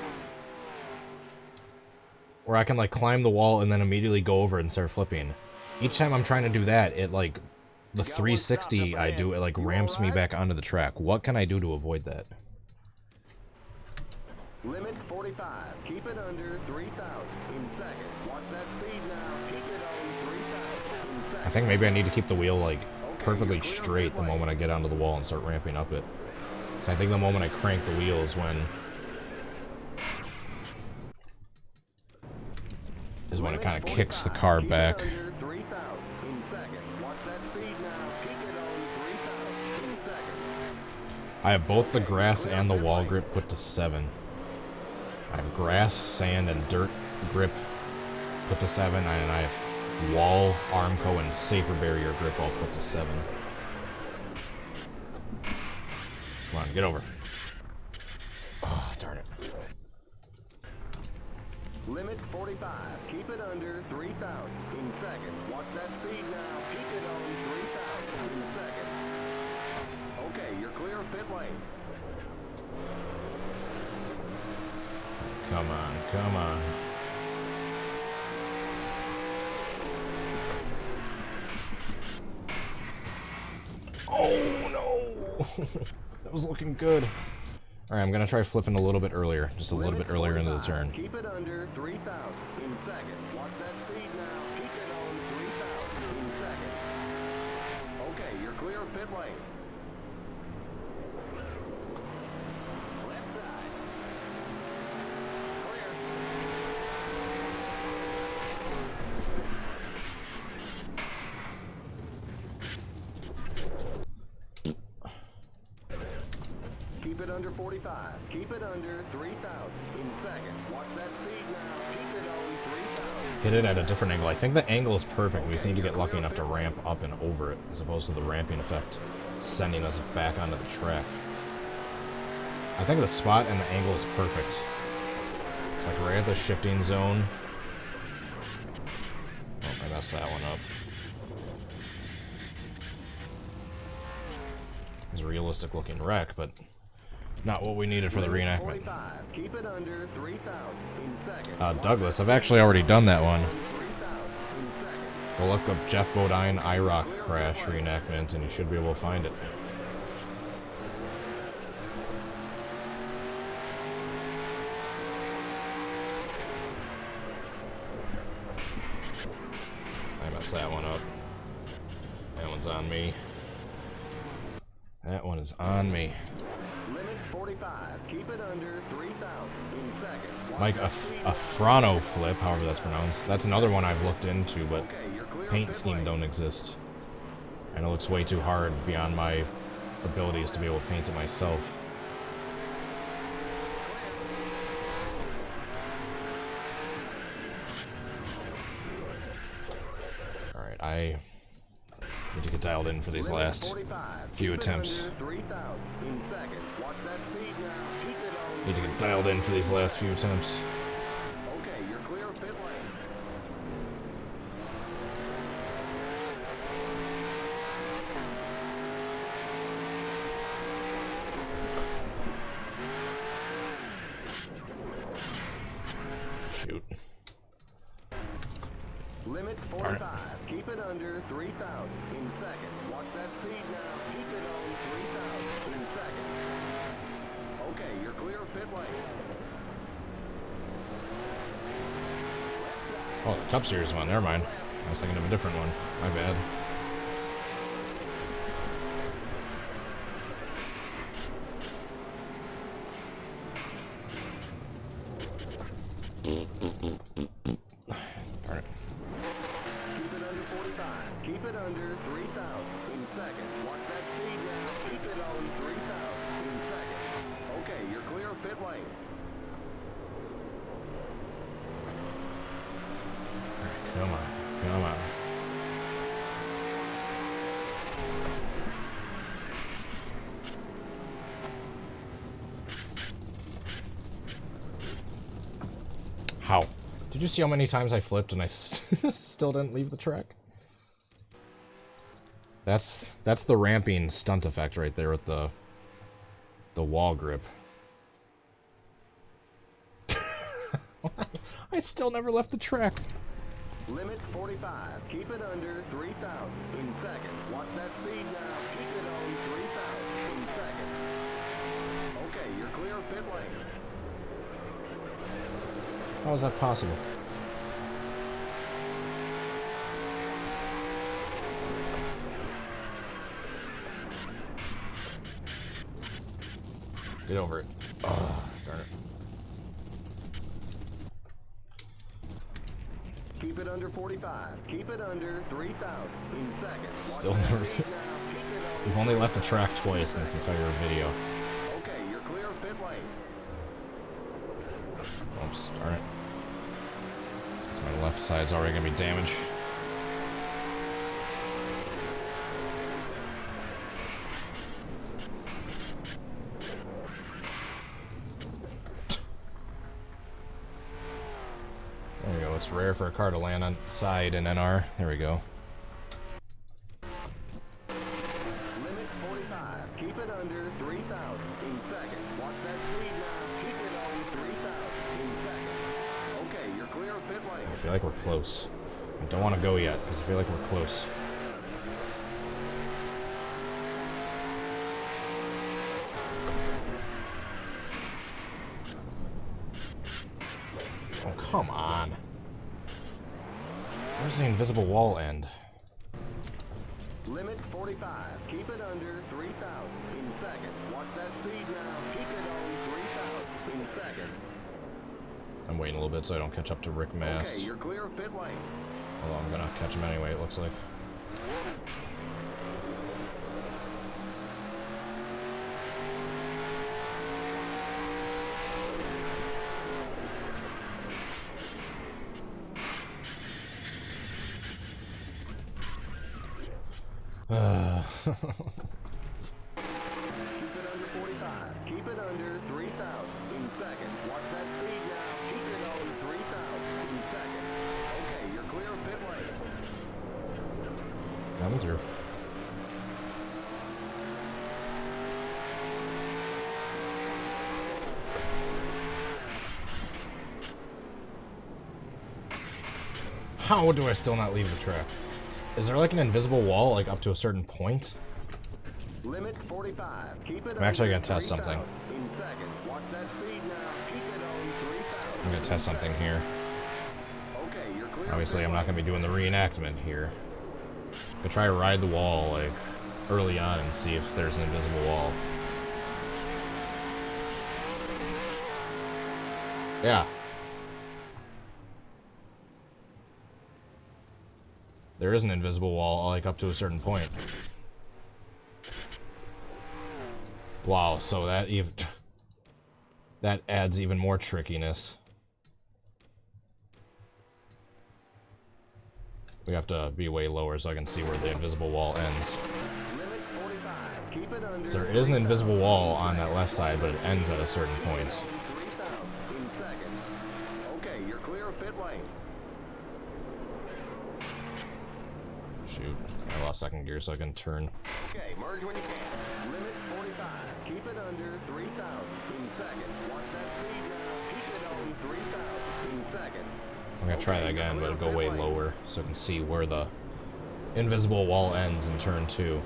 where I can like climb the wall and then immediately go over and start flipping. Each time I'm trying to do that, it like the 360 I do, it like ramps me back onto the track. What can I do to avoid that? Limit 45. Keep it under 3,000 in seconds. Watch that speed now. Keep it on 3,000 in seconds. I think maybe I need to keep the wheel like perfectly straight the moment I get onto the wall and start ramping up it. So I think the moment I crank the wheel is when it kind of kicks the car back. I have both the grass and the wall grip put to 7. I have grass, sand, and dirt grip put to 7, and I have wall, Armco, and safer barrier grip all put to 7. Come on, get over. Oh, darn it. Limit 45. Keep it under 3,000 in seconds. Watch that speed now. Keep it on 3,000 in seconds. Okay, you're clear of pit lane. Come on, come on. Oh, no. That was looking good. Alright, I'm going to try flipping a little bit earlier. Just a little bit earlier into the turn. Keep it under 3,000 in seconds. Watch that speed now. Keep it on 3,000 in seconds. Okay, you're clear of pit lane. Left side. Clear. Keep it under 45. Keep it under 3,000 in seconds. Watch that speed now. Keep it on 3,000. Hit it at a different angle. I think the angle is perfect. We just need to get lucky enough to ramp up and over it, as opposed to the ramping effect sending us back onto the track. I think the spot and the angle is perfect. It's like right at the shifting zone. Oh, I messed that one up. It's a realistic looking wreck, but not what we needed for the reenactment. Keep it under 3,000 in seconds. Douglas, I've actually already done that one. Go look up Jeff Bodine IROC crash reenactment, and you should be able to find it. I messed that one up. That one's on me. That one is on me. Limit 45. Keep it under 3,000 in seconds. Like a Frano flip, however that's pronounced. That's another one I've looked into, but paint scheme don't exist. And it looks way too hard beyond my abilities to be able to paint it myself. Alright, I need to get dialed in for these last few attempts. Need to get dialed in for these last few attempts. Okay, you're clear of pit lane. Shoot. Limit 45. Keep it under 3,000 in seconds. Watch that speed now. Keep it on 3,000 in seconds. Okay, you're clear of pit lane. Oh, the Cup Series one. Never mind. I was thinking of a different one. My bad. Darn it. Keep it under it under 3,000 in seconds. Watch that speed now. Keep it on 3,000 in seconds. Okay, you're clear of pit lane. Come on, come on. How? Did you see how many times I flipped and I still didn't leave the track? That's the ramping stunt effect right there with the wall grip. I still never left the track. Limit 45. Keep it under 3,000 in seconds. Watch that speed now. Keep it on 3,000 in seconds. Okay, you're clear of pit lane. How is that possible? Get over it. Oh, darn it. Keep it under 45. Keep it under 3,000 in seconds. Still never. We've only left the track twice in this entire video. Okay, you're clear of pit lane. Oops, darn it. Guess my left side's already gonna be damaged. There we go. It's rare for a car to land on its side in NR. There we go. Limit 45. Keep it under 3,000 in seconds. Watch that speed now. Keep it on 3,000 in seconds. Okay, you're clear of pit lane. I feel like we're close. I don't want to go yet because I feel like we're close. Oh, come on. Where's the invisible wall end? Limit 45. Keep it under 3,000 in seconds. Watch that speed now. Keep it on 3,000 in seconds. I'm waiting a little bit so I don't catch up to Rick Mast. Okay, you're clear of pit lane. Although I'm gonna catch him anyway, it looks like. Keep it under 45. Keep it under 3,000 in seconds. Watch that speed now. Keep it on 3,000 in seconds. Okay, you're clear of pit lane. That was your. How do I still not leave the track? Is there like an invisible wall like up to a certain point? Limit 45. Keep it I'm actually gonna under test something. 3,000 in seconds. Watch that speed now. Keep it on 3,000. I'm gonna test something here. Okay, you're clear. Obviously, I'm not gonna be doing the reenactment here. I'm gonna try to ride the wall like early on and see if there's an invisible wall. Yeah. There is an invisible wall, like, up to a certain point. Wow, so that even... that adds even more trickiness. We have to be way lower so I can see where the invisible wall ends. Limit 45. Keep it under. So there is an invisible wall on that left side, but it ends at a certain point. 3,000 in seconds. Okay, you're clear of pit lane. Shoot, I lost second gear so I can turn. Okay, merge when you can. Limit 45. Keep it under 3,000 in seconds. Watch that speed now. Keep it on 3,000 in seconds. I'm gonna try that again, but go way lower so I can see where the invisible wall ends in turn 2.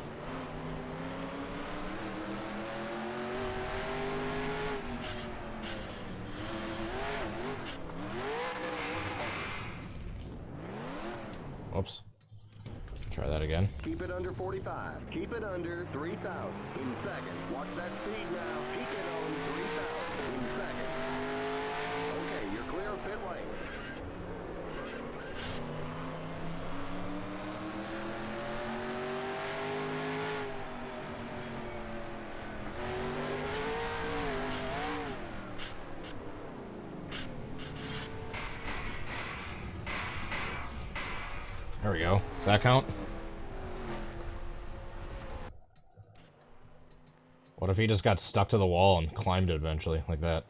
Whoops. Try that again. Keep it under 45. Keep it under 3,000 in seconds. Watch that speed now. Keep it on 3,000 in seconds. Okay, you're clear of pit lane. There we go. Does that count? What if he just got stuck to the wall and climbed it eventually, like that?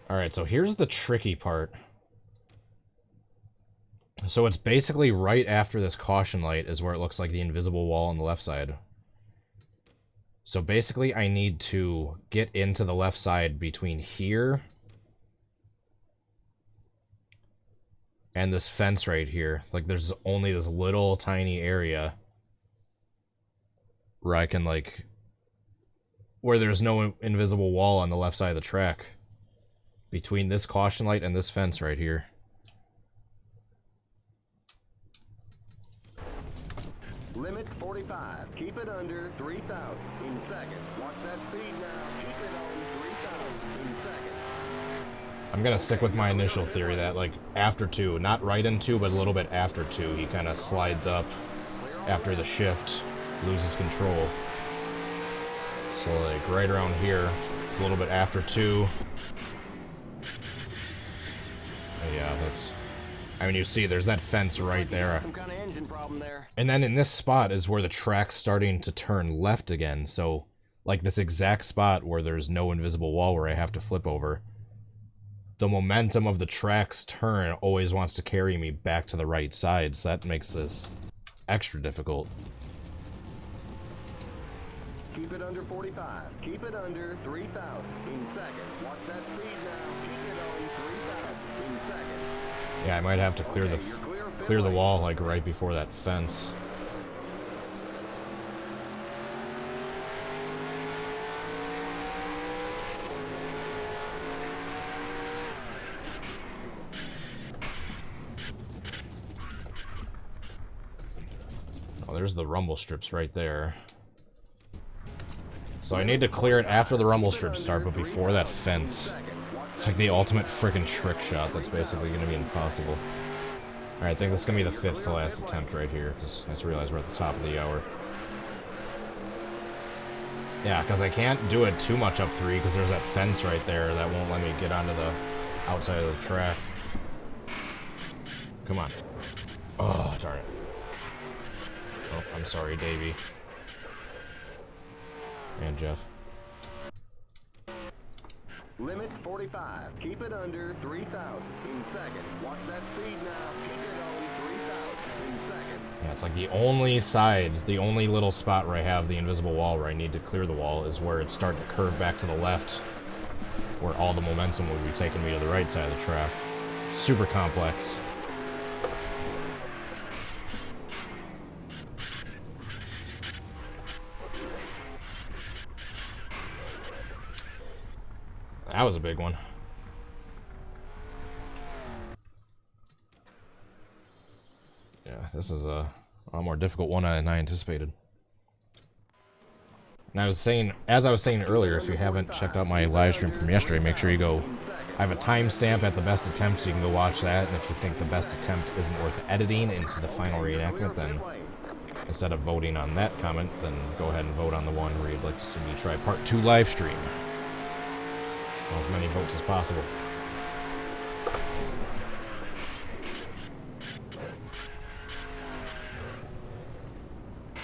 Alright, so here's the tricky part. So it's basically right after this caution light is where it looks like the invisible wall on the left side. So basically I need to get into the left side between here and this fence right here. Like, there's only this little tiny area where I can, like, where there's no invisible wall on the left side of the track. Between this caution light and this fence right here. Limit 45. Keep it under 3,000 in seconds. Watch that speed now. Keep it on 3,000 in seconds. I'm gonna stick with my initial theory that, like, after 2, not right in 2, but a little bit after 2, he kind of slides up after the shift, loses control. So, like, right around here, it's a little bit after 2. Yeah, that's... I mean, you see, there's that fence right there. Some kind of engine problem there. And then in this spot is where the track's starting to turn left again. So, like, this exact spot where there's no invisible wall where I have to flip over. The momentum of the track's turn always wants to carry me back to the right side, so that makes this extra difficult. Keep it under 45. Keep it under 3,000 in seconds. Watch that speed now. Keep it on 3,000 in seconds. Yeah, I might have to clear the wall, like, right before that fence. Oh, there's the rumble strips right there. So I need to clear it after the rumble strips start, but before that fence. It's like the ultimate freaking trick shot that's basically going to be impossible. Alright, I think this is going to be the 5th to last attempt right here, because I just realized we're at the top of the hour. Yeah, because I can't do it too much up 3, because there's that fence right there that won't let me get onto the outside of the track. Come on. Oh, darn it. Oh, I'm sorry, Davey. And Jeff. Limit 45. Keep it under 3,000 in seconds. Watch that speed now. Keep it on 3,000 in seconds. Yeah, it's like the only side, the only little spot where I have the invisible wall where I need to clear the wall is where it's starting to curve back to the left, where all the momentum would be taking me to the right side of the track. Super complex. That was a big one. Yeah, this is a lot more difficult one than I anticipated. And I was saying, as I was saying earlier, if you haven't checked out my live stream from yesterday, make sure you go. I have a timestamp at the best attempt, so you can go watch that. And if you think the best attempt isn't worth editing into the final reenactment, then instead of voting on that comment, then go ahead and vote on the one where you'd like to see me try part 2 live stream. As many votes as possible.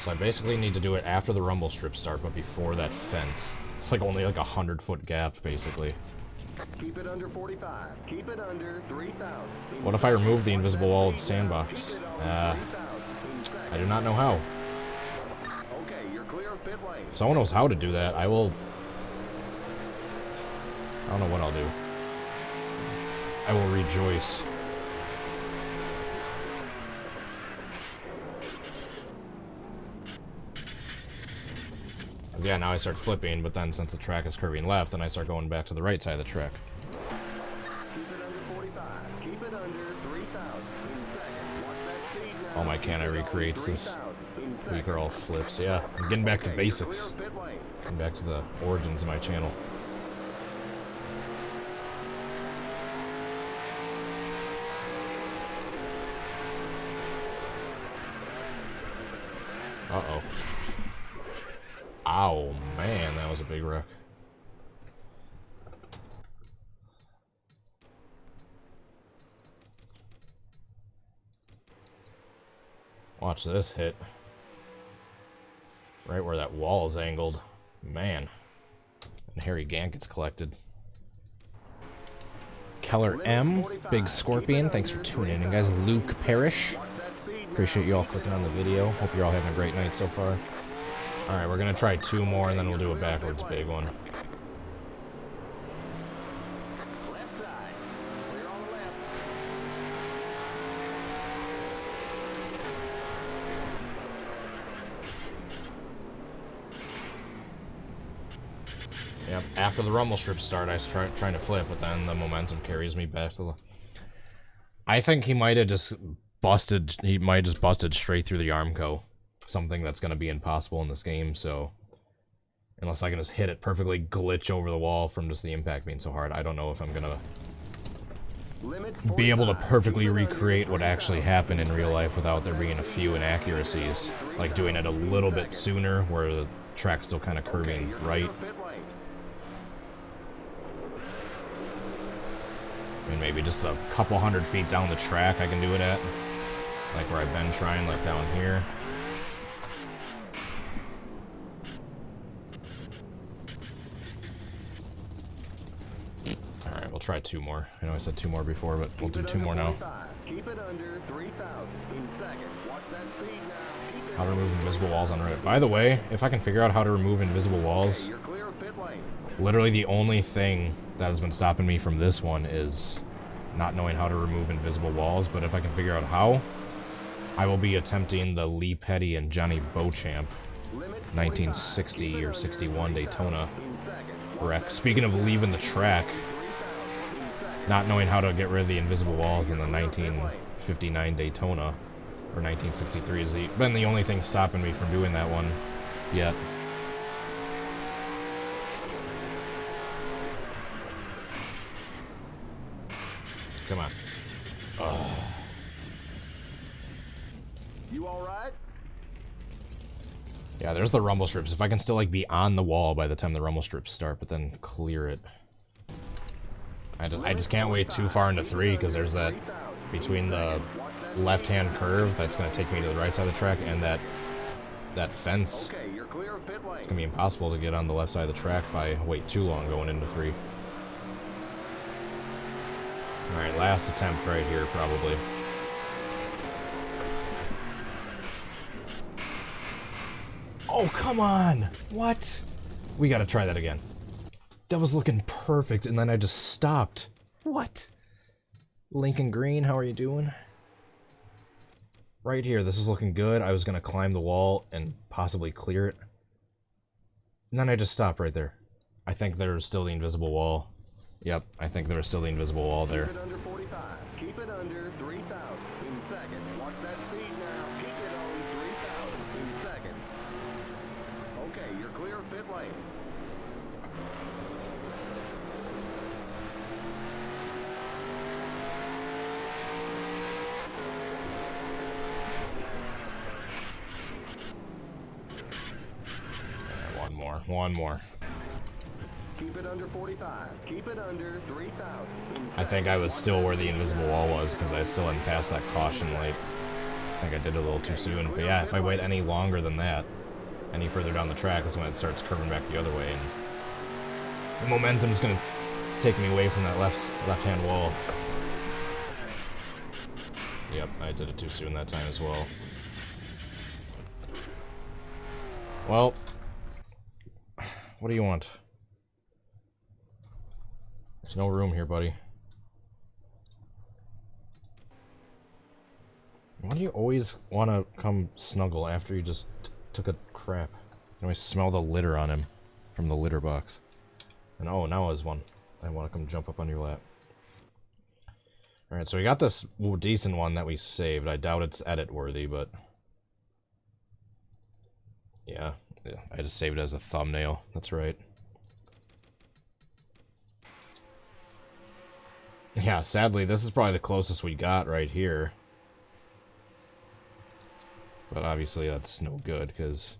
So I basically need to do it after the rumble strip start, but before that fence. It's like only like a 100-foot gap, basically. Keep it under 45. Keep it under 3,000. What if I remove the invisible wall of the sandbox? I do not know how. Okay, you're clear of pit lane. If someone knows how to do that, I will... I don't know what I'll do. I will rejoice. Because yeah, now I start flipping, but then since the track is curving left, then I start going back to the right side of the track. Keep it under 45. Keep it under 3,000 in seconds. Watch that speed now. Oh my, can I recreates this week are all flips. Yeah, I'm getting back to basics. Getting back to the origins of my channel. Uh-oh. Ow, man, that was a big wreck. Watch this hit. Right where that wall is angled. Man. And Harry Gant gets collected. Keller M, Big Scorpion, thanks for tuning in, guys. Luke Parrish, appreciate you all clicking on the video. Hope you're all having a great night so far. Alright, we're going to try 2 more, and then we'll do a backwards big one. Yep, after the rumble strips start, I was trying to flip, but then the momentum carries me back to the... I think he might have just busted, straight through the Armco. Something that's going to be impossible in this game, so... Unless I can just hit it perfectly, glitch over the wall from just the impact being so hard, I don't know if I'm going to be able to perfectly recreate what actually happened in real life without there being a few inaccuracies. Like doing it a little bit sooner, where the track's still kind of curving right. I mean, maybe just a couple 100 feet down the track I can do it at. Like where I've been trying, like down here. Alright, we'll try 2 more. I know I said 2 more before, but we'll do 2 more now. Keep it under 3,000 in seconds. Watch that speed now. How to remove invisible walls on Reddit. By the way, if I can figure out how to remove invisible walls, literally the only thing that has been stopping me from this one is not knowing how to remove invisible walls, but if I can figure out how, I will be attempting the Lee Petty and Johnny Beauchamp 1960 or 61 Daytona wreck. Speaking of leaving the track, not knowing how to get rid of the invisible walls in the 1959 Daytona, or 1963 has been the only thing stopping me from doing that one yet. Come on. Ugh. You all right? Yeah, there's the rumble strips. If I can still like be on the wall by the time the rumble strips start, but then clear it. I just can't wait too far into 3 because there's that between the left-hand curve that's going to take me to the right side of the track and that fence. It's going to be impossible to get on the left side of the track if I wait too long going into 3. Alright, last attempt right here, probably. Oh, come on! What? We gotta try that again. That was looking perfect, and then I just stopped. What? Lincoln Green, how are you doing? Right here, this was looking good. I was gonna climb the wall and possibly clear it. And then I just stopped right there. I think there's still the invisible wall. Yep, I think there's still the invisible wall there. Keep it under 45. Keep it under 3,000 in seconds. Watch that speed now. Keep it on 3,000 in seconds. Okay, you're clear of pit lane. One more. Keep it under 45. Keep it under 3,000. I think I was still where the invisible wall was because I still hadn't passed that caution light. I think I did it a little too soon. But yeah, if I wait any longer than that, any further down the track, is when it starts curving back the other way, and the momentum's gonna take me away from that left-hand wall. Yep, I did it too soon that time as well. Well, what do you want? There's no room here, buddy. Why do you always want to come snuggle after you just took a crap? You always smell the litter on him from the litter box. And oh, now is one. I want to come jump up on your lap. Alright, so we got this decent one that we saved. I doubt it's edit worthy, but... Yeah, I just saved it as a thumbnail. That's right. Yeah, sadly, this is probably the closest we got right here. But obviously that's no good, because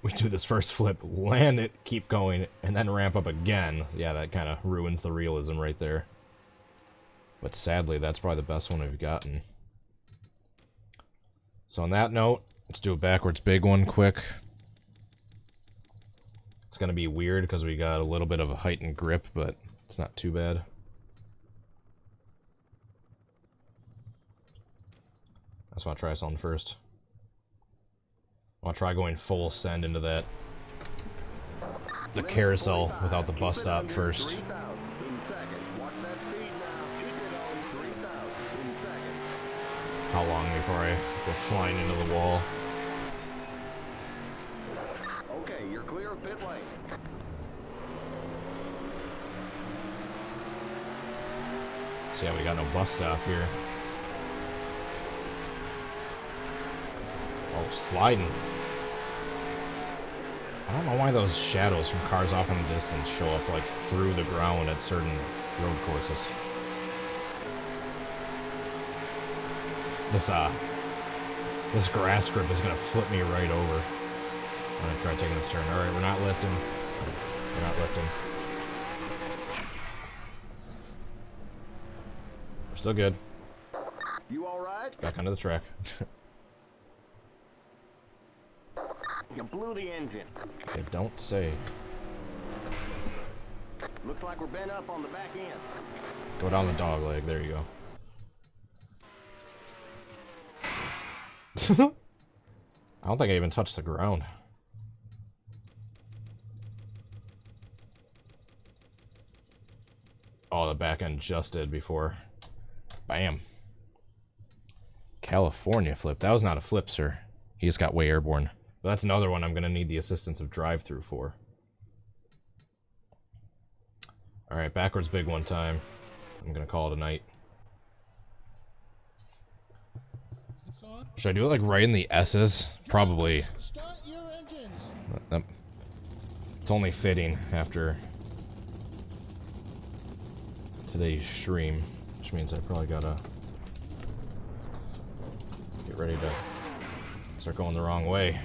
we do this first flip, land it, keep going, and then ramp up again. Yeah, that kind of ruins the realism right there. But sadly, that's probably the best one we've gotten. So on that note, let's do a backwards big one quick. It's going to be weird because we got a little bit of a heightened grip, but it's not too bad. I just want to try something first. I want to try going full send into that, the carousel without the bus stop first. How long before I go flying into the wall? Okay, you're clear of pit lane. So yeah, we got no bus stop here. Oh, sliding. I don't know why those shadows from cars off in the distance show up like through the ground at certain road courses. This grass grip is gonna flip me right over when I try taking this turn. Alright, we're not lifting. We're not lifting. We're still good. You alright? Back onto the track. You blew the engine. They don't say. Looks like we're bent up on the back end. Go down the dog leg, there you go. I don't think I even touched the ground. Oh, the back end just did before. Bam. California flip. That was not a flip, sir. He just got way airborne. But that's another one I'm going to need the assistance of drive-through for. Alright, backwards big one time. I'm going to call it a night. Should I do it like right in the S's? Probably. It's only fitting after today's stream, which means I probably gotta get ready to start going the wrong way.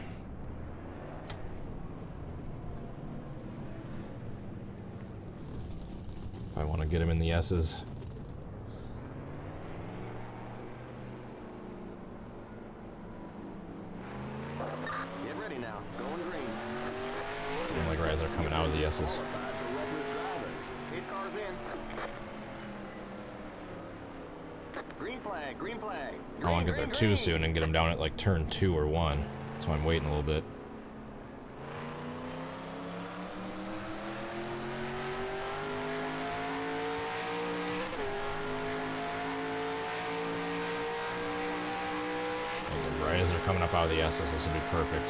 I want to get him in the S's. Get ready now. Going green. And like right as they're coming out of the S's. Hit cars in. Green flag, green flag. I don't want to get there too soon and get him down at like turn 2 or 1. So I'm waiting a little bit. Right as they're coming up out of the S's, this will be perfect.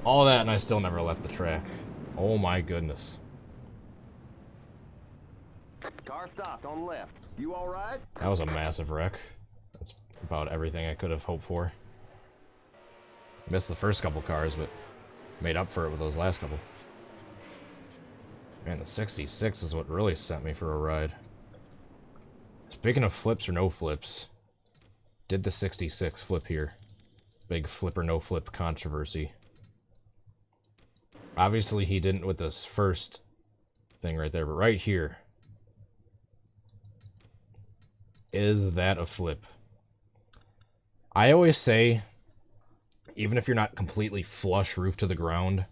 All that and I still never left the track. Oh my goodness. Car stopped on left. You alright? That was a massive wreck. That's about everything I could have hoped for. Missed the first couple cars, but made up for it with those last couple. Man, the 66 is what really sent me for a ride. Speaking of flips or no flips, did the 66 flip here? Big flip or no flip controversy. Obviously he didn't with this first thing right there, but right here, is that a flip? I always say, even if you're not completely flush roof to the ground,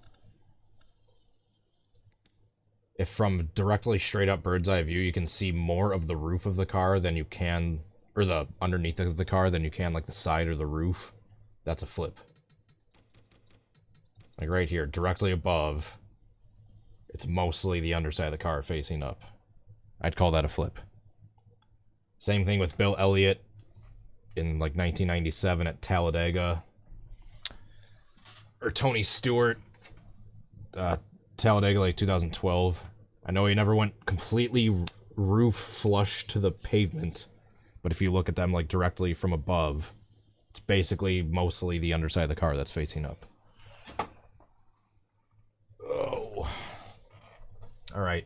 if from directly straight up bird's eye view you can see more of the roof of the car than you can, or the underneath of the car than you can like the side or the roof, that's a flip. Like right here, directly above, it's mostly the underside of the car facing up. I'd call that a flip. Same thing with Bill Elliott in like 1997 at Talladega. Or Tony Stewart, Talladega like 2012. I know he never went completely roof flush to the pavement, but if you look at them like directly from above, it's basically mostly the underside of the car that's facing up. Oh. Alright.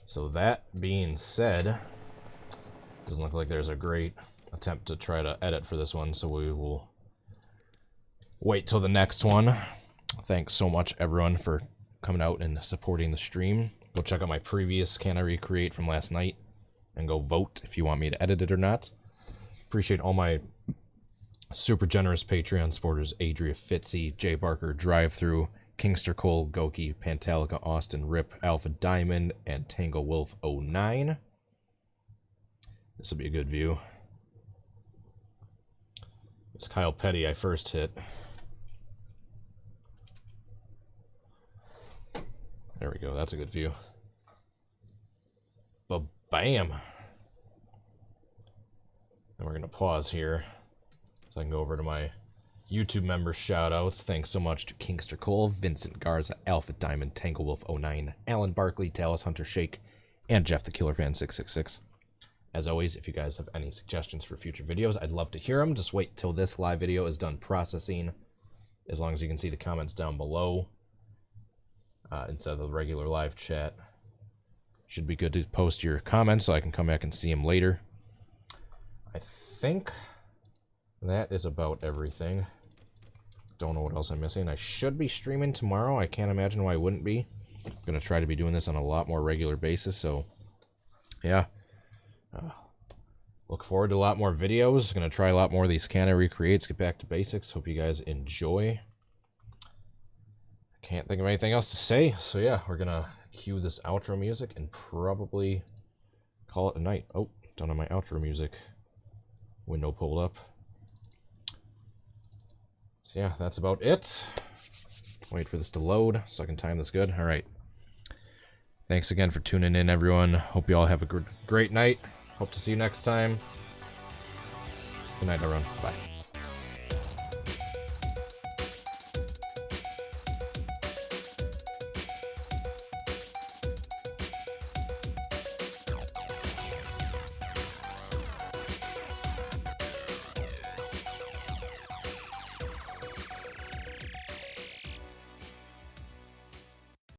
So that being said, doesn't look like there's a great attempt to try to edit for this one, so we will wait till the next one. thanks so much, everyone, for coming out and supporting the stream. Go check out my previous Can I Recreate from last night and go vote if you want me to edit it or not. Appreciate all my super generous Patreon supporters: Adria Fitzy, Jay Barker, Drive Through, Kingster Cole, Goki, Pantalica, Austin, Rip, Alpha Diamond, and Tango Wolf 09. This will be a good view. It's Kyle Petty I first hit. There we go, that's a good view. Ba-bam! And we're gonna pause here so I can go over to my YouTube member shoutouts. Thanks so much to Kingster Cole, Vincent Garza, Alpha Diamond, Tangle Wolf 09, Alan Barkley, Talus Hunter Shake, and Jeff the Killer Fan 666. As always, if you guys have any suggestions for future videos, I'd love to hear them. Just wait till this live video is done processing, as long as you can see the comments down below instead of the regular live chat. Should be good to post your comments so I can come back and see them later. I think that is about everything. Don't know what else I'm missing. I should be streaming tomorrow. I can't imagine why I wouldn't be. I'm going to try to be doing this on a lot more regular basis, so yeah. Look forward to a lot more videos. Going to try a lot more of these Can I Recreates, get back to basics. Hope you guys enjoy. Can't think of anything else to say, so yeah, we're going to cue this outro music and probably call it a night. Oh, don't have my outro music window pulled up. So yeah, that's about it. Wait for this to load so I can time this good. All right. Thanks again for tuning in, everyone. Hope you all have a great night. Hope to see you next time. Good night, everyone. Bye.